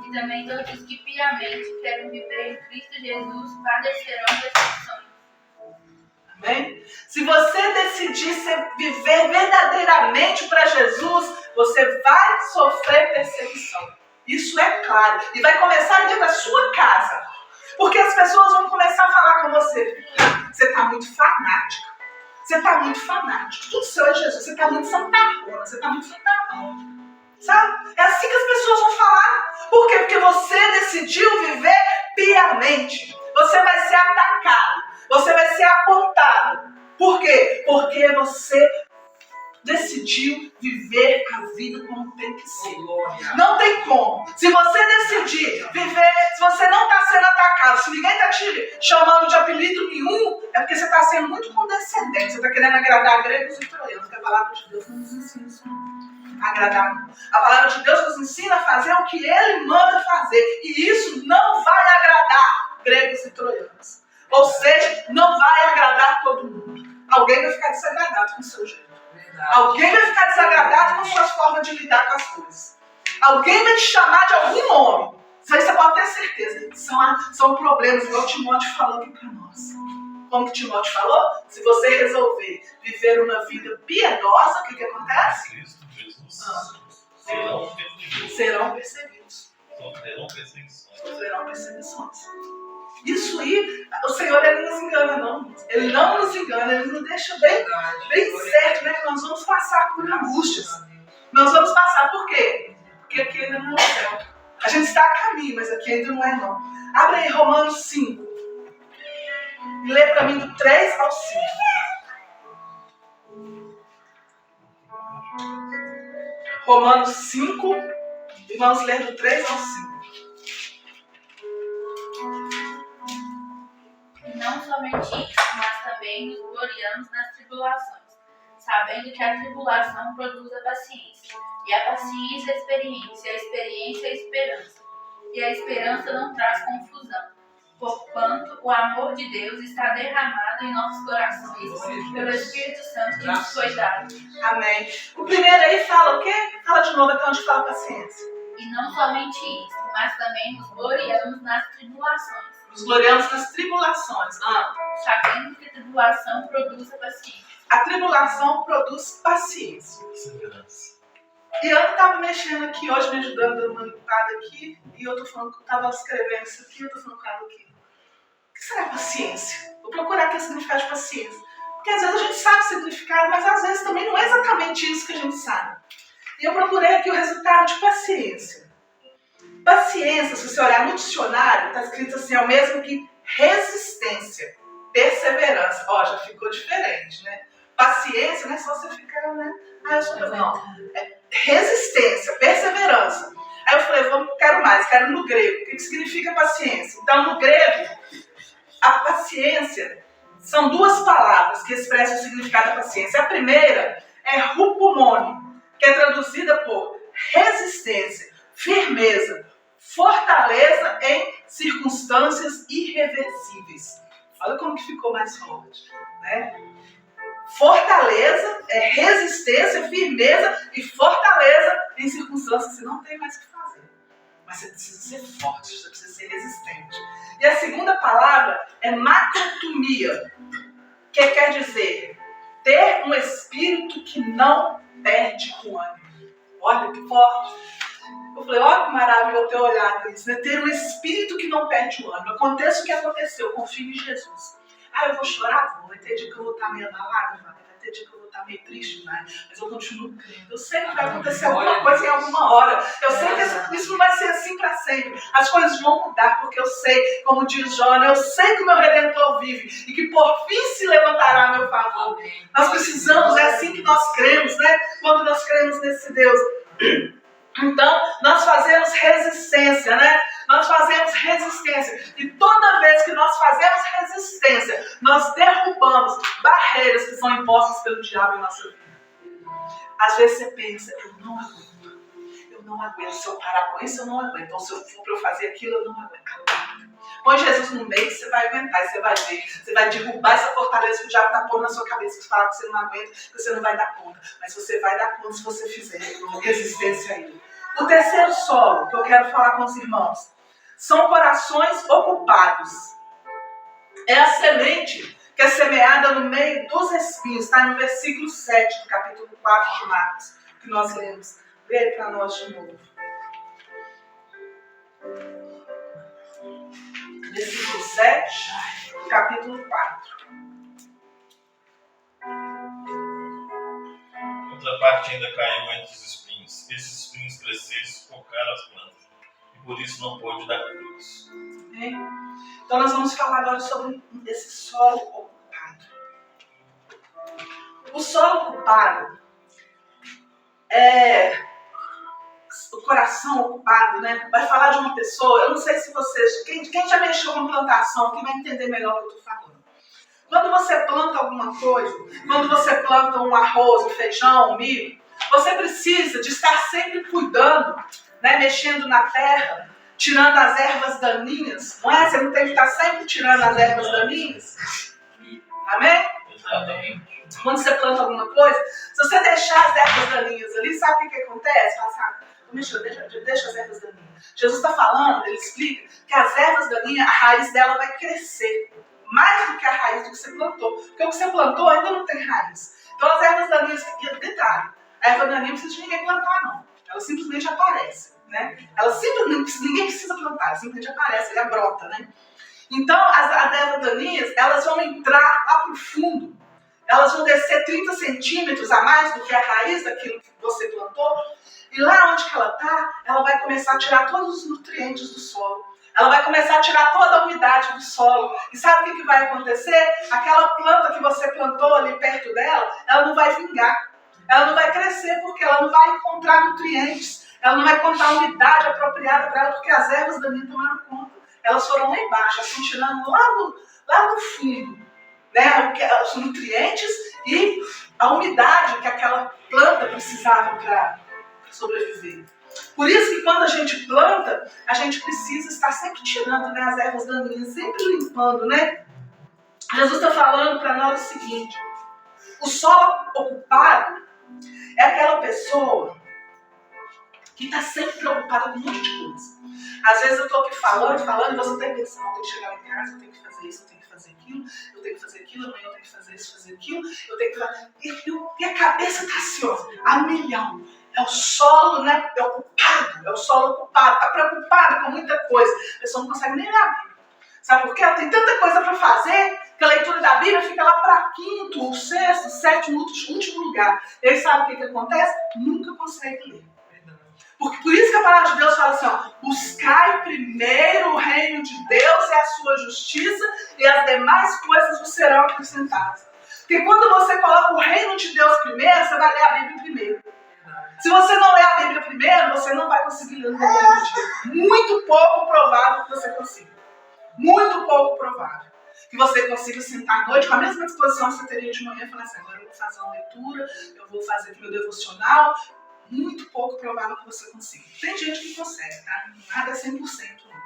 E também todos que piamente querem viver em Cristo Jesus padecerão perseguições. Amém? Se você decidir viver verdadeiramente para Jesus, você vai sofrer perseguição. Isso é claro. E vai começar dentro da sua casa. Porque as pessoas vão começar a falar com você. Você está muito fanática. Você está muito fanático. Tudo seu é Jesus. Você está muito santarrona. Você está muito santarrão. Sabe? É assim que as pessoas vão falar. Por quê? Porque você decidiu viver piamente. Você vai ser atacado. Você vai ser apontado. Por quê? Porque você decidiu viver a vida como tem que ser. Não tem como. Se você decidir viver, se você não está sendo atacado, se ninguém está te chamando de apelido nenhum, é porque você está sendo muito condescendente. Você está querendo agradar gregos e troianos, porque a palavra de Deus não nos ensina isso. Agradar. A palavra de Deus nos ensina a fazer o que Ele manda fazer. E isso não vai agradar gregos e troianos. Ou seja, não vai agradar todo mundo. Alguém vai ficar desagradado com o seu jeito. Alguém vai ficar desagradado com suas formas de lidar com as coisas. Alguém vai te chamar de algum nome. Isso aí você pode ter certeza. São problemas, igual o Timóteo falou aqui para nós. Como que Timóteo falou? Se você resolver viver uma vida piedosa, o que acontece? Cristo Jesus serão perseguidos. Sofrerão perseguições. Isso aí, o Senhor, Ele não nos engana, não. Ele não nos engana, Ele nos deixa bem certo, né? Que nós vamos passar por angústias. Nós vamos passar, por quê? Porque aqui ainda não é o céu. A gente está a caminho, mas aqui ainda não é, não. Abre aí Romanos 5. E lê para mim do 3 ao 5. Romanos 5. E vamos ler do 3 ao 5. Não somente isso, mas também nos gloriamos nas tribulações, sabendo que a tribulação produz a paciência, e a paciência a experiência, a experiência a esperança, e a esperança não traz confusão, porquanto o amor de Deus está derramado em nossos corações pelo Espírito Santo que nos foi dado. Amém. O primeiro aí fala o quê? Fala de novo até onde fala paciência. E não somente isso, mas também nos gloriamos nas tribulações. Nos gloriamos nas tribulações. Sabendo que a tribulação produz a paciência. A tribulação produz paciência. E eu estava mexendo aqui hoje, me ajudando, dando uma limpada aqui, e eu tô falando que eu estava escrevendo isso aqui, eu tô falando com ela aqui. O que será paciência? Vou procurar aqui o significado de paciência. Porque às vezes a gente sabe o significado, mas às vezes também não é exatamente isso que a gente sabe. E eu procurei aqui o resultado de paciência. Paciência, se você olhar no dicionário, está escrito assim, é o mesmo que resistência, perseverança. Ó, já ficou diferente, né? Paciência não é só você ficar, né? Ah, eu sou... Não. É resistência, perseverança. Aí eu falei, quero mais, quero no grego. O que significa paciência? Então, no grego, a paciência são duas palavras que expressam o significado da paciência. A primeira é hupomone, que é traduzida por resistência, firmeza, fortaleza em circunstâncias irreversíveis. Olha como que ficou mais forte, né? Fortaleza é resistência, firmeza e fortaleza em circunstâncias que você não tem mais o que fazer. Mas você precisa ser forte, você precisa ser resistente. E a segunda palavra é macrotomia, que quer dizer ter um espírito que não perde o ânimo. Olha que forte. Eu falei, olha que maravilha eu ter olhado isso, né? Ter um espírito que não perde o ânimo. Aconteça o que aconteceu, confio em Jesus. Ah, eu vou chorar? Vai ter dia que eu vou estar meio abalada, vai ter dia que eu vou estar meio triste, né? Mas eu continuo crendo. Eu sei que vai acontecer alguma coisa em alguma hora. Eu sei que isso não vai ser assim para sempre. As coisas vão mudar, porque eu sei, como diz Jó, eu sei que o meu Redentor vive e que por fim se levantará a meu favor. Nós precisamos, é assim que nós cremos, né? Quando nós cremos nesse Deus. Então, nós fazemos resistência, né? Nós fazemos resistência. E toda vez que nós fazemos resistência, nós derrubamos barreiras que são impostas pelo diabo em nossa vida. Às vezes você pensa, eu não aguento. Se eu parar com isso, eu não aguento. Ou se eu for para eu fazer aquilo, eu não aguento. Põe Jesus no meio que você vai aguentar, você vai ver. Você vai derrubar essa fortaleza que o diabo está pondo na sua cabeça, que fala que você não aguenta, que você não vai dar conta. Mas você vai dar conta se você fizer resistência a ele. O terceiro solo que eu quero falar com os irmãos são corações ocupados. É a semente que é semeada no meio dos espinhos. Está no versículo 7 do capítulo 4 de Marcos, que nós lemos. Lê para nós de novo. Versículo 7, capítulo 4. Outra parte ainda caiu entre os espinhos. Esses espinhos cresceram e sufocaram as plantas. E por isso não pôde dar frutos. Então nós vamos falar agora sobre esse solo ocupado. O solo ocupado é o coração ocupado, né? Vai falar de uma pessoa, eu não sei se vocês, quem já mexeu com plantação, quem vai entender melhor o que eu estou falando. Quando você planta alguma coisa, quando você planta um arroz, um feijão, um milho, você precisa de estar sempre cuidando, né? Mexendo na terra, tirando as ervas daninhas, não é? Você não tem que estar sempre tirando as ervas daninhas? Amém? Exatamente. Quando você planta alguma coisa, se você deixar as ervas daninhas ali, sabe o que acontece? Deixa as ervas daninhas. Jesus está falando, ele explica que as ervas daninhas, a raiz dela vai crescer. Mais do que a raiz do que você plantou. Porque o que você plantou ainda não tem raiz. Então as ervas daninhas, detalhe, a erva daninha não precisa de ninguém plantar, não. Ela simplesmente aparece. Né? Ninguém precisa plantar, ela simplesmente aparece, ela brota. Né? Então as ervas daninhas, elas vão entrar lá para o fundo. Elas vão descer 30 centímetros a mais do que a raiz daquilo que você plantou. E lá onde que ela está, ela vai começar a tirar todos os nutrientes do solo. Ela vai começar a tirar toda a umidade do solo. E sabe o que vai acontecer? Aquela planta que você plantou ali perto dela, ela não vai vingar. Ela não vai crescer porque ela não vai encontrar nutrientes. Ela não vai encontrar a umidade apropriada para ela porque as ervas daninhas tomaram conta. Elas foram lá embaixo, elas estão tirando lá no fundo, né? Os nutrientes e a umidade que aquela planta precisava para sobreviver. Por isso que quando a gente planta, a gente precisa estar sempre tirando, né, as ervas daninhas, sempre limpando, né? Jesus está falando para nós o seguinte: o solo ocupado é aquela pessoa que está sempre preocupada com um monte de coisa. Às vezes eu estou aqui falando, e você está pensando, eu tenho que chegar lá em casa, eu tenho que fazer isso, eu tenho que fazer aquilo, eu tenho que fazer aquilo, amanhã eu tenho que fazer isso, fazer aquilo, eu tenho que fazer... E a cabeça está assim, ó, a milhão. É o solo, né? É o solo ocupado, está preocupado com muita coisa. A pessoa não consegue nem ler a Bíblia. Sabe por quê? Ela tem tanta coisa para fazer que a leitura da Bíblia fica lá para quinto, o sexto, sétimo, último lugar. E aí sabe o que acontece? Nunca consegue ler. Porque por isso que a palavra de Deus fala assim, ó, buscai primeiro o reino de Deus e a sua justiça, e as demais coisas vos serão acrescentadas. Porque quando você coloca o reino de Deus primeiro, você vai ler a Bíblia primeiro. Se você não ler a Bíblia primeiro, você não vai conseguir ler no decorrer do dia. Muito pouco provável que você consiga. Muito pouco provável que você consiga sentar à noite com a mesma disposição que você teria de manhã e falar assim, agora eu vou fazer uma leitura, eu vou fazer aqui meu devocional. Muito pouco provável que você consiga. Tem gente que consegue, tá? Nada é 100% não.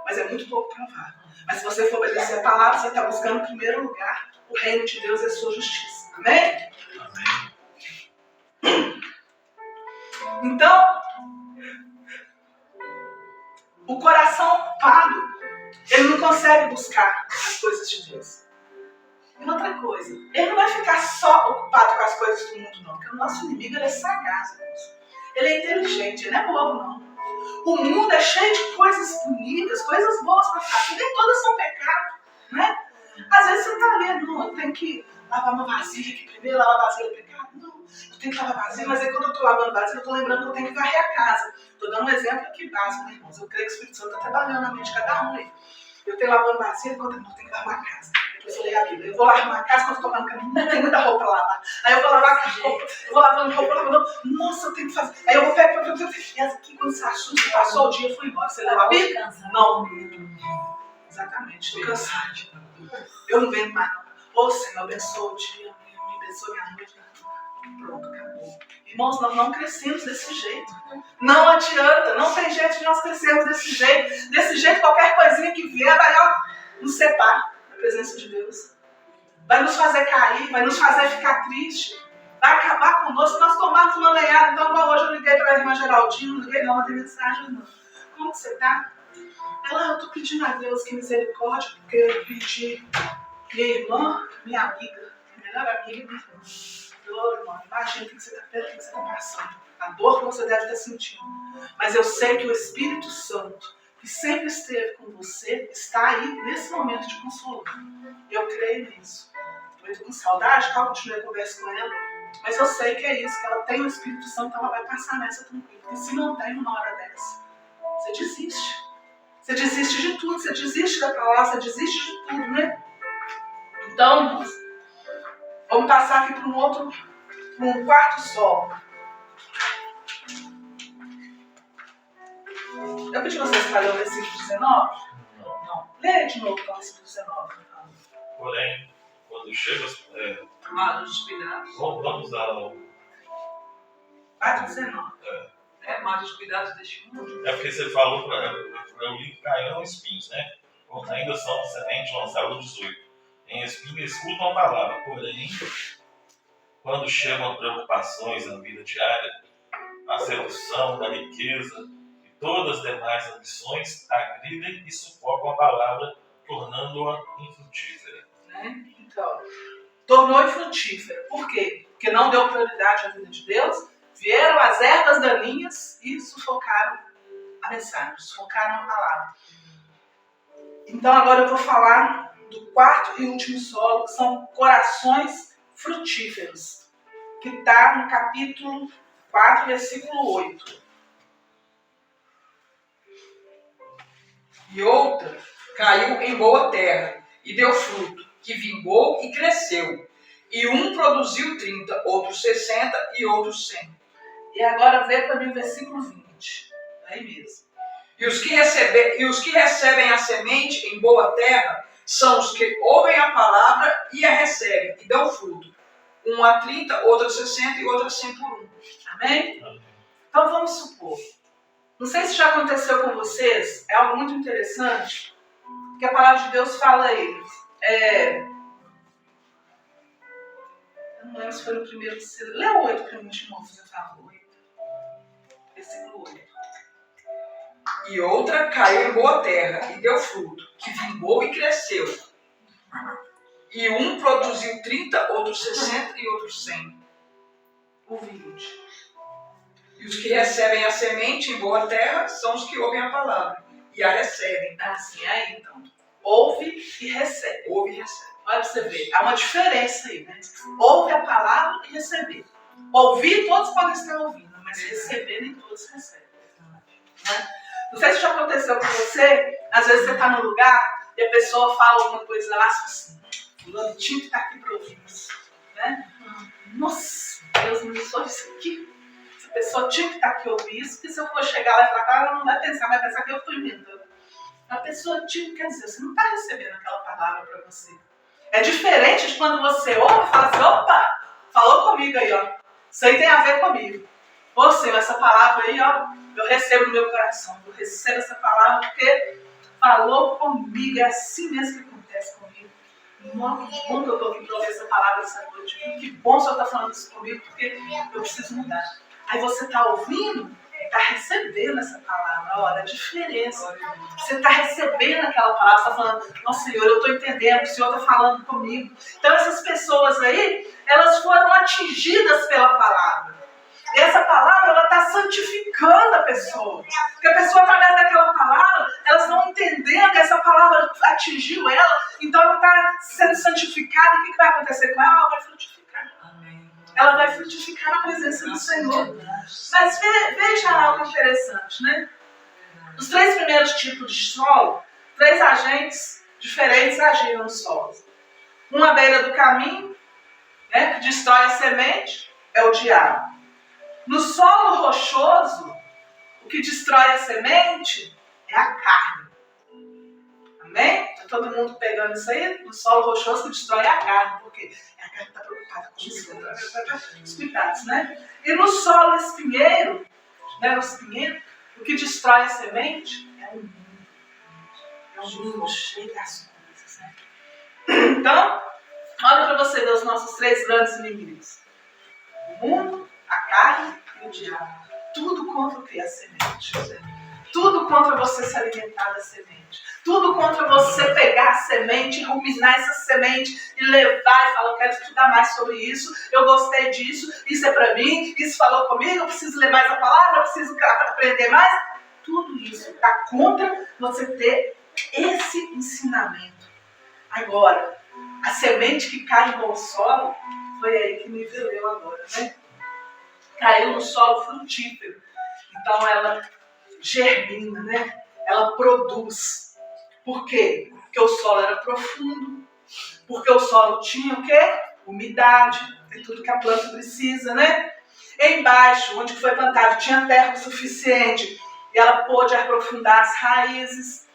Mas é muito pouco provável. Mas se você for obedecer a palavra, você está buscando em primeiro lugar o reino de Deus e a sua justiça. Amém? Amém. Então, o coração ocupado, ele não consegue buscar as coisas de Deus. E outra coisa, ele não vai ficar só ocupado com as coisas do mundo, não. Porque o nosso inimigo, ele é sagaz, irmãos. Ele é inteligente, ele não é bobo, não. O mundo é cheio de coisas bonitas, coisas boas para fazer. Nem todas são pecado, né? Às vezes você está ali, não, eu tenho que lavar uma vasilha aqui primeiro, lavar vasilha é pecado. Não, eu tenho que lavar vasilha, mas aí quando eu estou lavando vasilha, eu estou lembrando que eu tenho que varrer a casa. Estou dando um exemplo aqui básico, né, irmãos? Eu creio que o Espírito Santo está trabalhando na mente de cada um aí. Eu tenho lavando vasilha, enquanto eu tenho que lavar a casa. Depois eu leio a Bíblia. Eu vou lavar a casa quando eu estou lavando a casa. Não tem muita roupa para lavar. Aí eu vou lavar a roupa, eu vou lavando roupa, lavando. Nossa, eu tenho que fazer. Aí eu vou pegar. E aqui quando você assusta, passou o dia, foi embora. Você leva a Bíblia? Não. Exatamente. Estou cansado. Eu não aguento mais, não. Ô Senhor, abençoa o dia, me abençoa minha noite. Pronto, acabou. Irmãos, nós não crescemos desse jeito. Não adianta, não tem jeito de nós crescermos desse jeito. Desse jeito, qualquer coisinha que vier vai nos separar da presença de Deus. Vai nos fazer cair, vai nos fazer ficar triste. Vai acabar conosco. Nós tomamos uma lenhada. Então, igual hoje eu liguei para a irmã Geraldinha, não liguei não, mandei mensagem não. Como que você está? Ela, eu estou pedindo a Deus que misericórdia, porque eu pedi minha irmã, minha amiga, minha melhor amiga, minha irmã. Ô, irmão, imagina o que você está passando, a dor que você deve estar sentindo. Mas eu sei que o Espírito Santo, que sempre esteve com você, está aí nesse momento de consolo. Eu creio nisso. Eu estou com saudade, tal, continuei a conversa com ela, mas eu sei que é isso, que ela tem o Espírito Santo, ela vai passar nessa tranquila. Porque se não tem numa hora dessa, você desiste. Você desiste de tudo, você desiste da palavra, você desiste de tudo, né? Então, vamos passar aqui para um quarto solo. Eu pedi vocês para ler o versículo 19? Não. Leia de novo o versículo 19. Porém, quando chega... Amados os cuidados. Vamos ao... 4:19. Amados os cuidados deste mundo. É porque você falou para eu li que caíram espinhos, né? Ainda são semente lançada no 18. Em espinho escutam a palavra, porém, quando chegam preocupações na vida diária, a sedução da riqueza e todas as demais ambições agridem e sufocam a palavra, tornando-a infrutífera. Então, tornou infrutífera. Por quê? Porque não deu prioridade à vida de Deus, vieram as ervas daninhas e sufocaram a mensagem, sufocaram a palavra. Então agora eu vou falar do quarto e último solo, que são corações frutíferos, que está no capítulo 4, versículo 8. E outra caiu em boa terra e deu fruto, que vingou e cresceu. E um produziu 30, outro 60 e outro 100. E agora vê para mim o versículo 20. Aí mesmo. E os que recebem a semente em boa terra são os que ouvem a palavra e a recebem, e dão fruto. Um a 30, outro a 60 e outro a 100 por um. Amém? Então vamos supor. Não sei se já aconteceu com vocês, é algo muito interessante, que a palavra de Deus fala a eles. Eu não lembro se foi no primeiro... Lê o 8 para mim de novo, por favor. Versículo 8. E outra caiu em boa terra e deu fruto, que vingou e cresceu. E um produziu 30, outros 60 e outros 100. O 20. E os que recebem a semente em boa terra são os que ouvem a palavra e a recebem. Assim, aí então. Ouve e recebe. Ouve e recebe. Olha pra você ver. Há uma diferença aí, né? Ouve a palavra e receber. Ouvir, todos podem estar ouvindo, mas receber, nem todos recebem. Né? Não sei se já aconteceu com você, às vezes você está num lugar e a pessoa fala alguma coisa lá, assim, fulano tinha que estar aqui para ouvir isso. Né? Nossa, Deus me abençoe isso aqui. Essa pessoa tinha que estar aqui ouvir isso, porque se eu for chegar lá e falar, ela não vai pensar que eu estou inventando. A pessoa tinha, quer dizer, você não está recebendo aquela palavra para você. É diferente de quando você ouve e fala assim, opa, falou comigo aí, ó. Isso aí tem a ver comigo. Ô Senhor, essa palavra aí, ó, eu recebo no meu coração. Eu recebo essa palavra porque falou comigo. É assim mesmo que acontece comigo. Nossa, que bom que eu estou aqui para ouvir essa palavra essa noite. Que bom o Senhor está falando isso comigo, porque eu preciso mudar. Aí você está ouvindo, está recebendo essa palavra. Olha a diferença. Você está recebendo aquela palavra, você está falando, nossa Senhor, eu estou entendendo, o Senhor está falando comigo. Então essas pessoas aí, elas foram atingidas pela palavra. E essa palavra, ela está santificando a pessoa. Porque a pessoa, através daquela palavra, elas vão entendendo que essa palavra atingiu ela, então ela está sendo santificada. E o que vai acontecer com ela? Ela vai frutificar. Ela vai frutificar na presença do Senhor. Mas veja algo interessante, né? Os 3 primeiros tipos de solo, 3 agentes diferentes agiram no solo. Um à beira do caminho, né, que destrói a semente, é o diabo. No solo rochoso, o que destrói a semente é a carne. Amém? Está todo mundo pegando isso aí? No solo rochoso que destrói a carne. Por quê? A carne está preocupada com os cuidados, né? E no solo espinheiro, né, o que destrói a semente é o mundo. É o mundo cheio das coisas, né? Então, olha para você ver os nossos 3 grandes inimigos. O mundo, a carne e o diabo. Tudo contra o que? A semente. Tudo contra você se alimentar da semente. Tudo contra você pegar a semente, ruminar essa semente e levar e falar, eu quero estudar mais sobre isso, eu gostei disso, isso é para mim, isso falou comigo, eu preciso ler mais a palavra, eu preciso aprender mais. Tudo isso está contra você ter esse ensinamento. Agora, a semente que cai em bom solo, foi aí que me veio agora, né? Caiu no solo frutífero. Então ela germina, né? Ela produz. Por quê? Porque o solo era profundo. Porque o solo tinha o quê? Umidade. É tudo que a planta precisa, né? Embaixo, onde foi plantado, tinha terra o suficiente. E ela pôde aprofundar as raízes.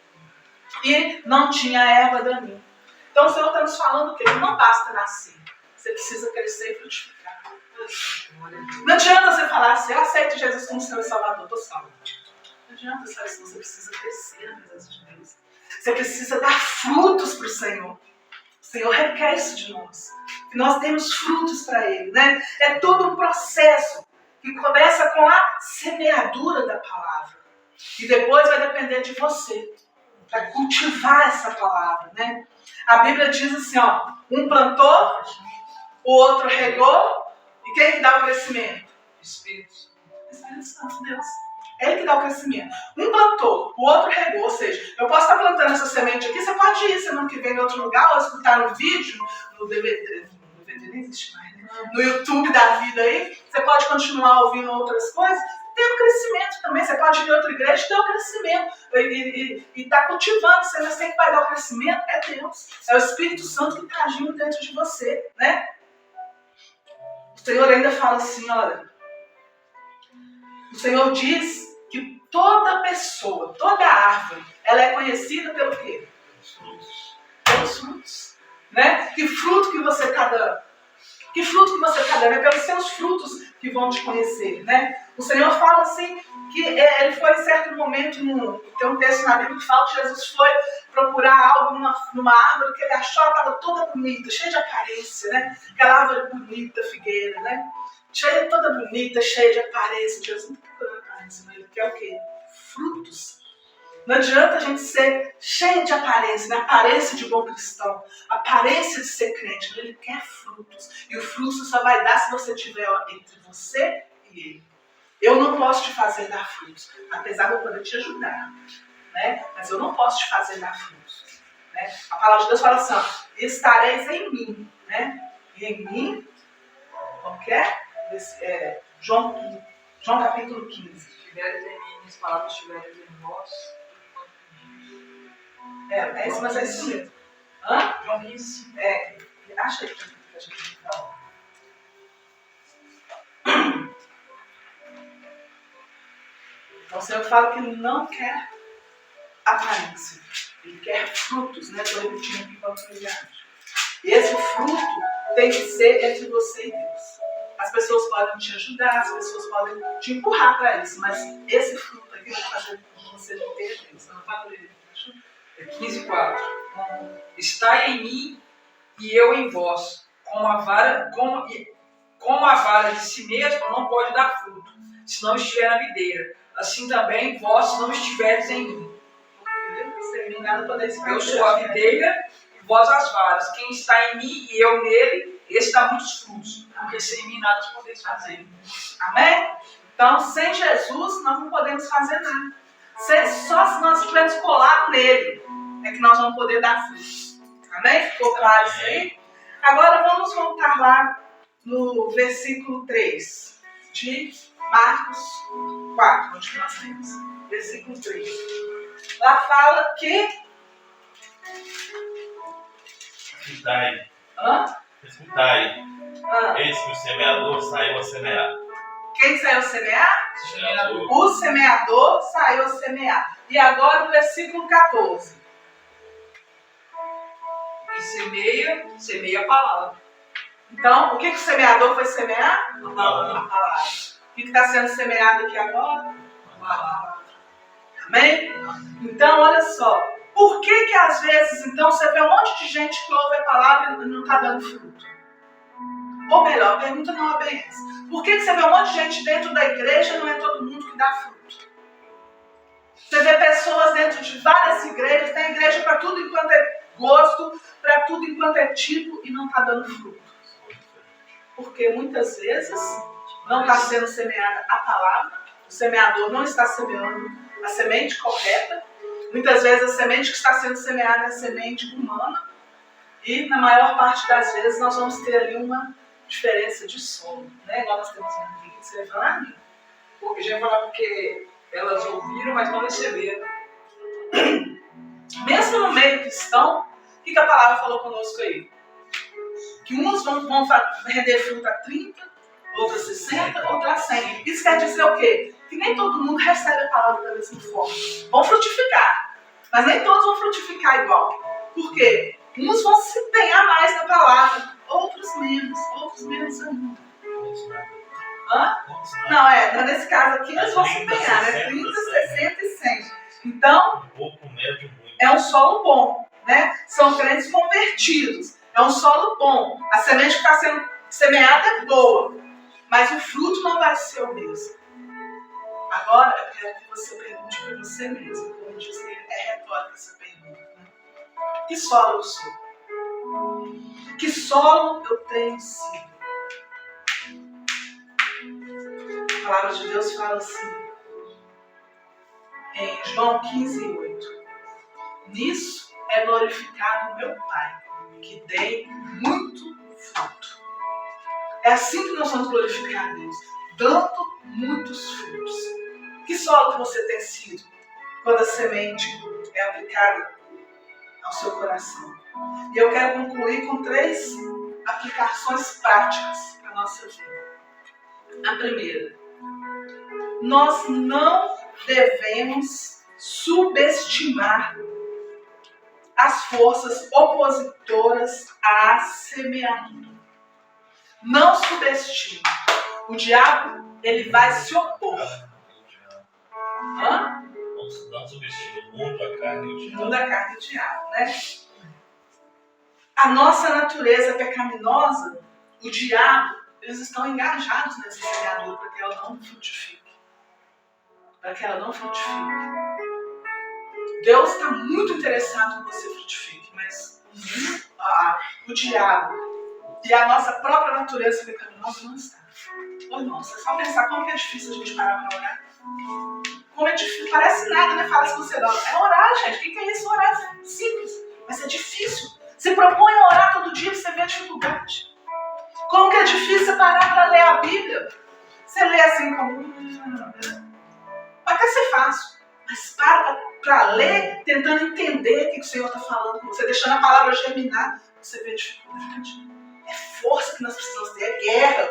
E não tinha erva daninha. Então o Senhor está nos falando o quê? Não basta nascer. Você precisa crescer e frutificar. Não adianta você falar assim, eu aceito Jesus como Senhor e Salvador, estou salvo. Não adianta, sabe? Você precisa crescer na presença de Deus. Você precisa dar frutos para o Senhor. O Senhor requer isso de nós. Que nós temos frutos para Ele, né? É todo um processo que começa com a semeadura da palavra. E depois vai depender de você para cultivar essa palavra, né? A Bíblia diz assim, ó, um plantou, o outro regou, e quem que dá o crescimento? Espírito Santo, Deus. É Ele que dá o crescimento. Um plantou, o outro regou. Ou seja, eu posso estar plantando essa semente aqui, você pode ir semana que vem em outro lugar, ou escutar no vídeo, no DVD nem existe mais, né? No YouTube da vida aí, você pode continuar ouvindo outras coisas, tem o crescimento também. Você pode ir em outra igreja e ter o crescimento. E está cultivando, você não tem que vai dar o crescimento, é Deus. É o Espírito Santo que está agindo dentro de você, né? O Senhor ainda fala assim, olha, o Senhor diz que toda pessoa, toda árvore, ela é conhecida pelo quê? Pelos frutos. Né? Que fruto que você está dando? Que fruto que você está dando? É pelos seus frutos que vão te conhecer. Né? O Senhor fala assim, que ele foi em certo momento, tem um texto na Bíblia que fala que Jesus foi procurar algo numa árvore que ele achou, ela estava toda bonita, cheia de aparência, né? Aquela árvore bonita, figueira, né? Toda bonita, cheia de aparência. Jesus não está procurando aparência. aparência, mas Ele quer o quê? Frutos. Não adianta a gente ser cheio de aparência, né? Aparência de bom cristão, aparência de ser crente. Ele quer frutos. E o fruto você só vai dar se você tiver entre você e Ele. Eu não posso te fazer dar frutos, apesar de eu poder te ajudar, né? Mas eu não posso te fazer dar frutos. Né? A palavra de Deus fala assim, ó, estareis em mim, né? E em mim, como que é? João capítulo 15. Tiveres em mim, minhas palavras estiverem em vós. É isso, mas é isso mesmo. Hã? João 15. Acha que a gente fala. Então o Senhor fala que Ele não quer aparência. Ele quer frutos, né? Estou repetindo aqui para a E esse fruto tem que ser entre você e Deus. As pessoas podem te ajudar, as pessoas podem te empurrar para isso, mas esse fruto aqui vai fazer você ter Deus. Não fala dele. 15:4. Estai em mim e eu em vós. Como a vara de si mesma não pode dar fruto, se não estiver na videira. Assim também vós, se não estiveres em mim. Eu sou a videira e vós as varas. Quem está em mim e eu nele, esse dá muitos frutos, porque sem mim nada podeis fazer. Amém? Então, sem Jesus, nós não podemos fazer nada. Só se nós estivermos colados nele, é que nós vamos poder dar frutos. Amém? Ficou claro isso aí? Agora vamos voltar lá no versículo 3 de Marcos 4, onde nós temos. Versículo 3. Lá fala que... Escutai. Eis que o semeador saiu a semear. Quem saiu a semear? Semeador. O semeador saiu a semear. E agora o versículo 14. Que semeia a palavra. Então, o que o semeador foi semear? A palavra. A palavra. O que está sendo semeado aqui agora? A palavra. Amém? Então, olha só. Por que às vezes, então, você vê um monte de gente que ouve a palavra e não está dando fruto? Ou melhor, a pergunta não é bem essa. Por que você vê um monte de gente dentro da igreja e não é todo mundo que dá fruto? Você vê pessoas dentro de várias igrejas, tem igreja para tudo enquanto é gosto, para tudo enquanto é tipo, e não está dando fruto. Porque muitas vezes não está sendo semeada a palavra, o semeador não está semeando a semente correta, muitas vezes a semente que está sendo semeada é a semente humana, e na maior parte das vezes nós vamos ter ali uma diferença de solo, né? Igual nós temos aqui, você vai falar, Porque já falar porque elas ouviram, mas não receberam. mesmo no meio cristão, o que a palavra falou conosco aí? Que uns vão render fruto a 30, outros a 60, outros a 100. Isso quer dizer o quê? Que nem todo mundo recebe a palavra da mesma forma. Vão frutificar, mas nem todos vão frutificar igual. Por quê? Uns vão se empenhar mais na palavra, outros menos ainda. Hã? Não, nesse caso aqui eles vão se empenhar, né? 30, 60 e 100. Então, é um solo bom, né? São crentes convertidos. É um solo bom. A semente que está sendo semeada é boa, mas o fruto não vai ser o mesmo. Agora, eu quero que você pergunte para você mesmo. Como eu disse, é retórica essa pergunta. Né? Que solo eu sou? Que solo eu tenho sido? A palavra de Deus fala assim, em João 15:8. Nisso é glorificado o meu Pai, que dei muito fruto. É assim que nós vamos glorificar a Deus, dando muitos frutos. Que solo que você tem sido quando a semente é aplicada ao seu coração? E eu quero concluir com 3 aplicações práticas para a nossa vida. A primeira, nós não devemos subestimar as forças opositoras à semeadura. Não subestime. O diabo, ele vai se opor. Hã? Não subestime o mundo, a carne e o diabo. O mundo, a carne e o diabo, né? A nossa natureza pecaminosa, o diabo, eles estão engajados nessa semeadura para que ela não frutifique. para que ela não frutifique. Deus está muito interessado em que você frutifique, mas o diabo e a nossa própria natureza pecaminosa não está. Ô, irmãos, é só pensar como que é difícil a gente parar para orar. Como é difícil, parece nada, né? Fala se você não. É orar, gente. O que é isso? Orar é simples, mas é difícil. Se propõe a orar todo dia, você vê a dificuldade. Como que é difícil você parar para ler a Bíblia? Você lê assim como... Vai até ser fácil, mas para ler, tentando entender o que o Senhor está falando com você, deixando a palavra germinar, você vê a dificuldade. É força que nós precisamos ter, é guerra.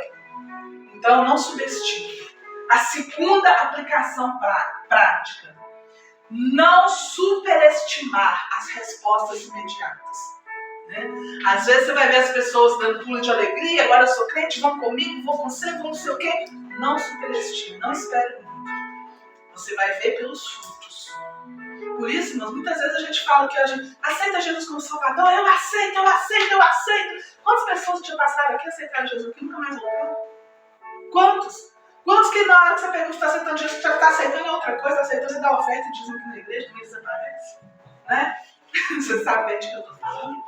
Então, não subestime. A segunda aplicação prática. Não superestimar as respostas imediatas. Né? Às vezes você vai ver as pessoas dando pulo de alegria, agora eu sou crente, vão comigo, vou com você, vou não sei o quê. Não superestime, não espere muito. Você vai ver pelos frutos. Por isso, irmãos, muitas vezes a gente fala que a gente aceita Jesus como Salvador, eu aceito. Quantas pessoas já passaram aqui aceitaram Jesus aqui e nunca mais voltaram? Quantos? Quantos que na hora que você pergunta se está aceitando Jesus, já está aceitando outra coisa, está aceitando e dá oferta e dizem que na igreja ninguém desaparece? Né? Você sabe bem de que eu estou falando?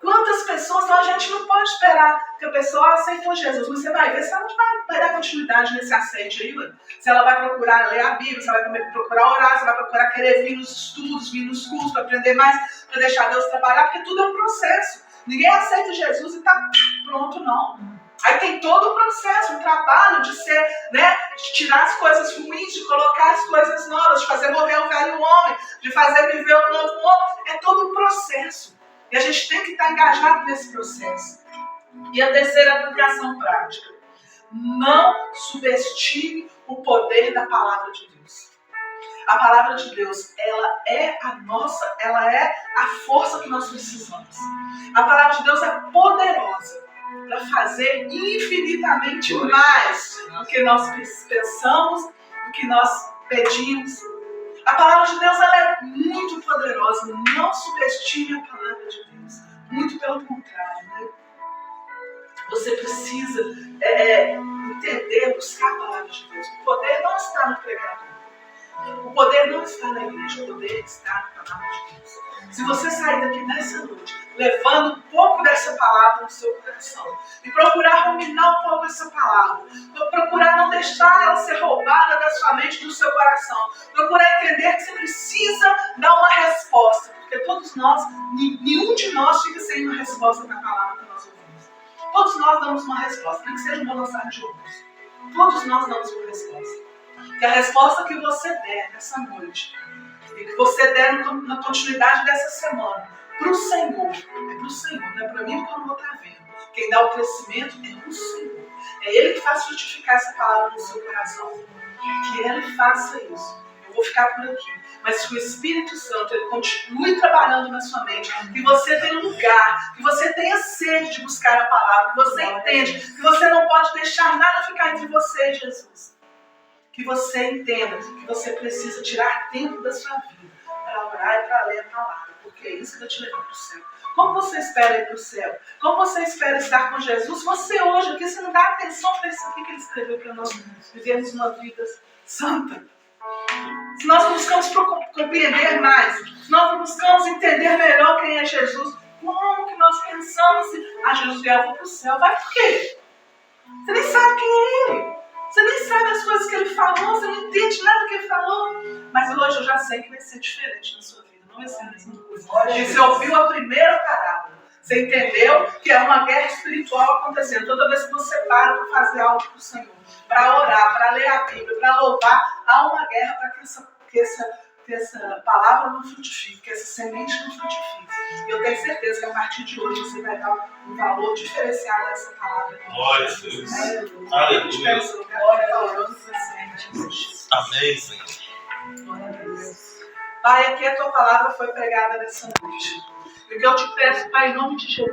Quantas pessoas, então a gente não pode esperar que a pessoa aceitou Jesus, mas você vai ver se ela vai dar continuidade nesse aceite aí, mano. Se ela vai procurar ler a Bíblia, se ela vai procurar orar, se ela vai procurar querer vir nos estudos, vir nos cursos, para aprender mais, para deixar Deus trabalhar, porque tudo é um processo. Ninguém aceita Jesus e está pronto, não. Aí tem todo o processo, um trabalho de ser, né, de tirar as coisas ruins, de colocar as coisas novas, de fazer morrer o velho homem, de fazer viver o novo homem. É todo um processo. E a gente tem que estar engajado nesse processo. E a terceira aplicação prática. Não subestime o poder da palavra de Deus. A palavra de Deus, ela é a força que nós precisamos. A palavra de Deus é poderosa para fazer infinitamente mais do que nós pensamos, do que nós pedimos. A palavra de Deus, ela é muito poderosa. Não subestime a palavra de Deus. Muito pelo contrário, né? Você precisa entender, buscar a palavra de Deus. O poder não está no pregador. O poder não está na igreja. O poder está na palavra de Deus. Se você sair daqui nessa noite, levando um pouco dessa palavra no seu coração, e procurar ruminar um pouco essa palavra, procurar não deixar ela ser roubada da sua mente e do seu coração, procurar entender que você precisa dar uma resposta, porque todos nós, nenhum de nós fica sem uma resposta para a palavra que nós ouvimos. Todos nós damos uma resposta, nem que seja um balançar de ombros. Todos nós damos uma resposta. Que a resposta que você der nessa noite, e que você der na continuidade dessa semana, para o Senhor, é para o Senhor, não é para mim porque eu não vou estar vendo. Quem dá o crescimento é o Senhor. É Ele que faz frutificar essa palavra no seu coração. Que Ele faça isso. Eu vou ficar por aqui. Mas que o Espírito Santo ele continue trabalhando na sua mente. Que você tenha lugar. Que você tenha sede de buscar a palavra. Que você entende que você não pode deixar nada ficar entre você e Jesus. Que você entenda que você precisa tirar tempo da sua vida para orar e para ler a palavra. Porque é isso que vai te levar para o céu. Como você espera ir para o céu? Como você espera estar com Jesus? Você hoje aqui, você não dá atenção para isso aqui que Ele escreveu para nós vivermos uma vida santa. Se nós buscamos compreender mais, se nós buscamos entender melhor quem é Jesus, como que nós pensamos Jesus veio para o céu? Vai por quê? Você nem sabe quem é Ele. Você nem sabe as coisas que Ele falou, você não entende nada do que Ele falou. Mas hoje eu já sei que vai ser diferente na sua vida. Não vai ser a mesma coisa. E você ouviu a primeira parábola. Você entendeu que é uma guerra espiritual acontecendo. Toda vez que você para fazer algo para o Senhor, para orar, para ler a Bíblia, para louvar, há uma guerra para que essa palavra não frutifique, que essa semente não frutifique. E eu tenho certeza que a partir de hoje você vai dar um valor diferenciado a essa palavra. Glória a Deus. Aleluia. Amém, Senhor. Glória a Deus. Pai, aqui a tua palavra foi pregada nessa noite. E o que eu te peço, Pai, em nome de Jesus.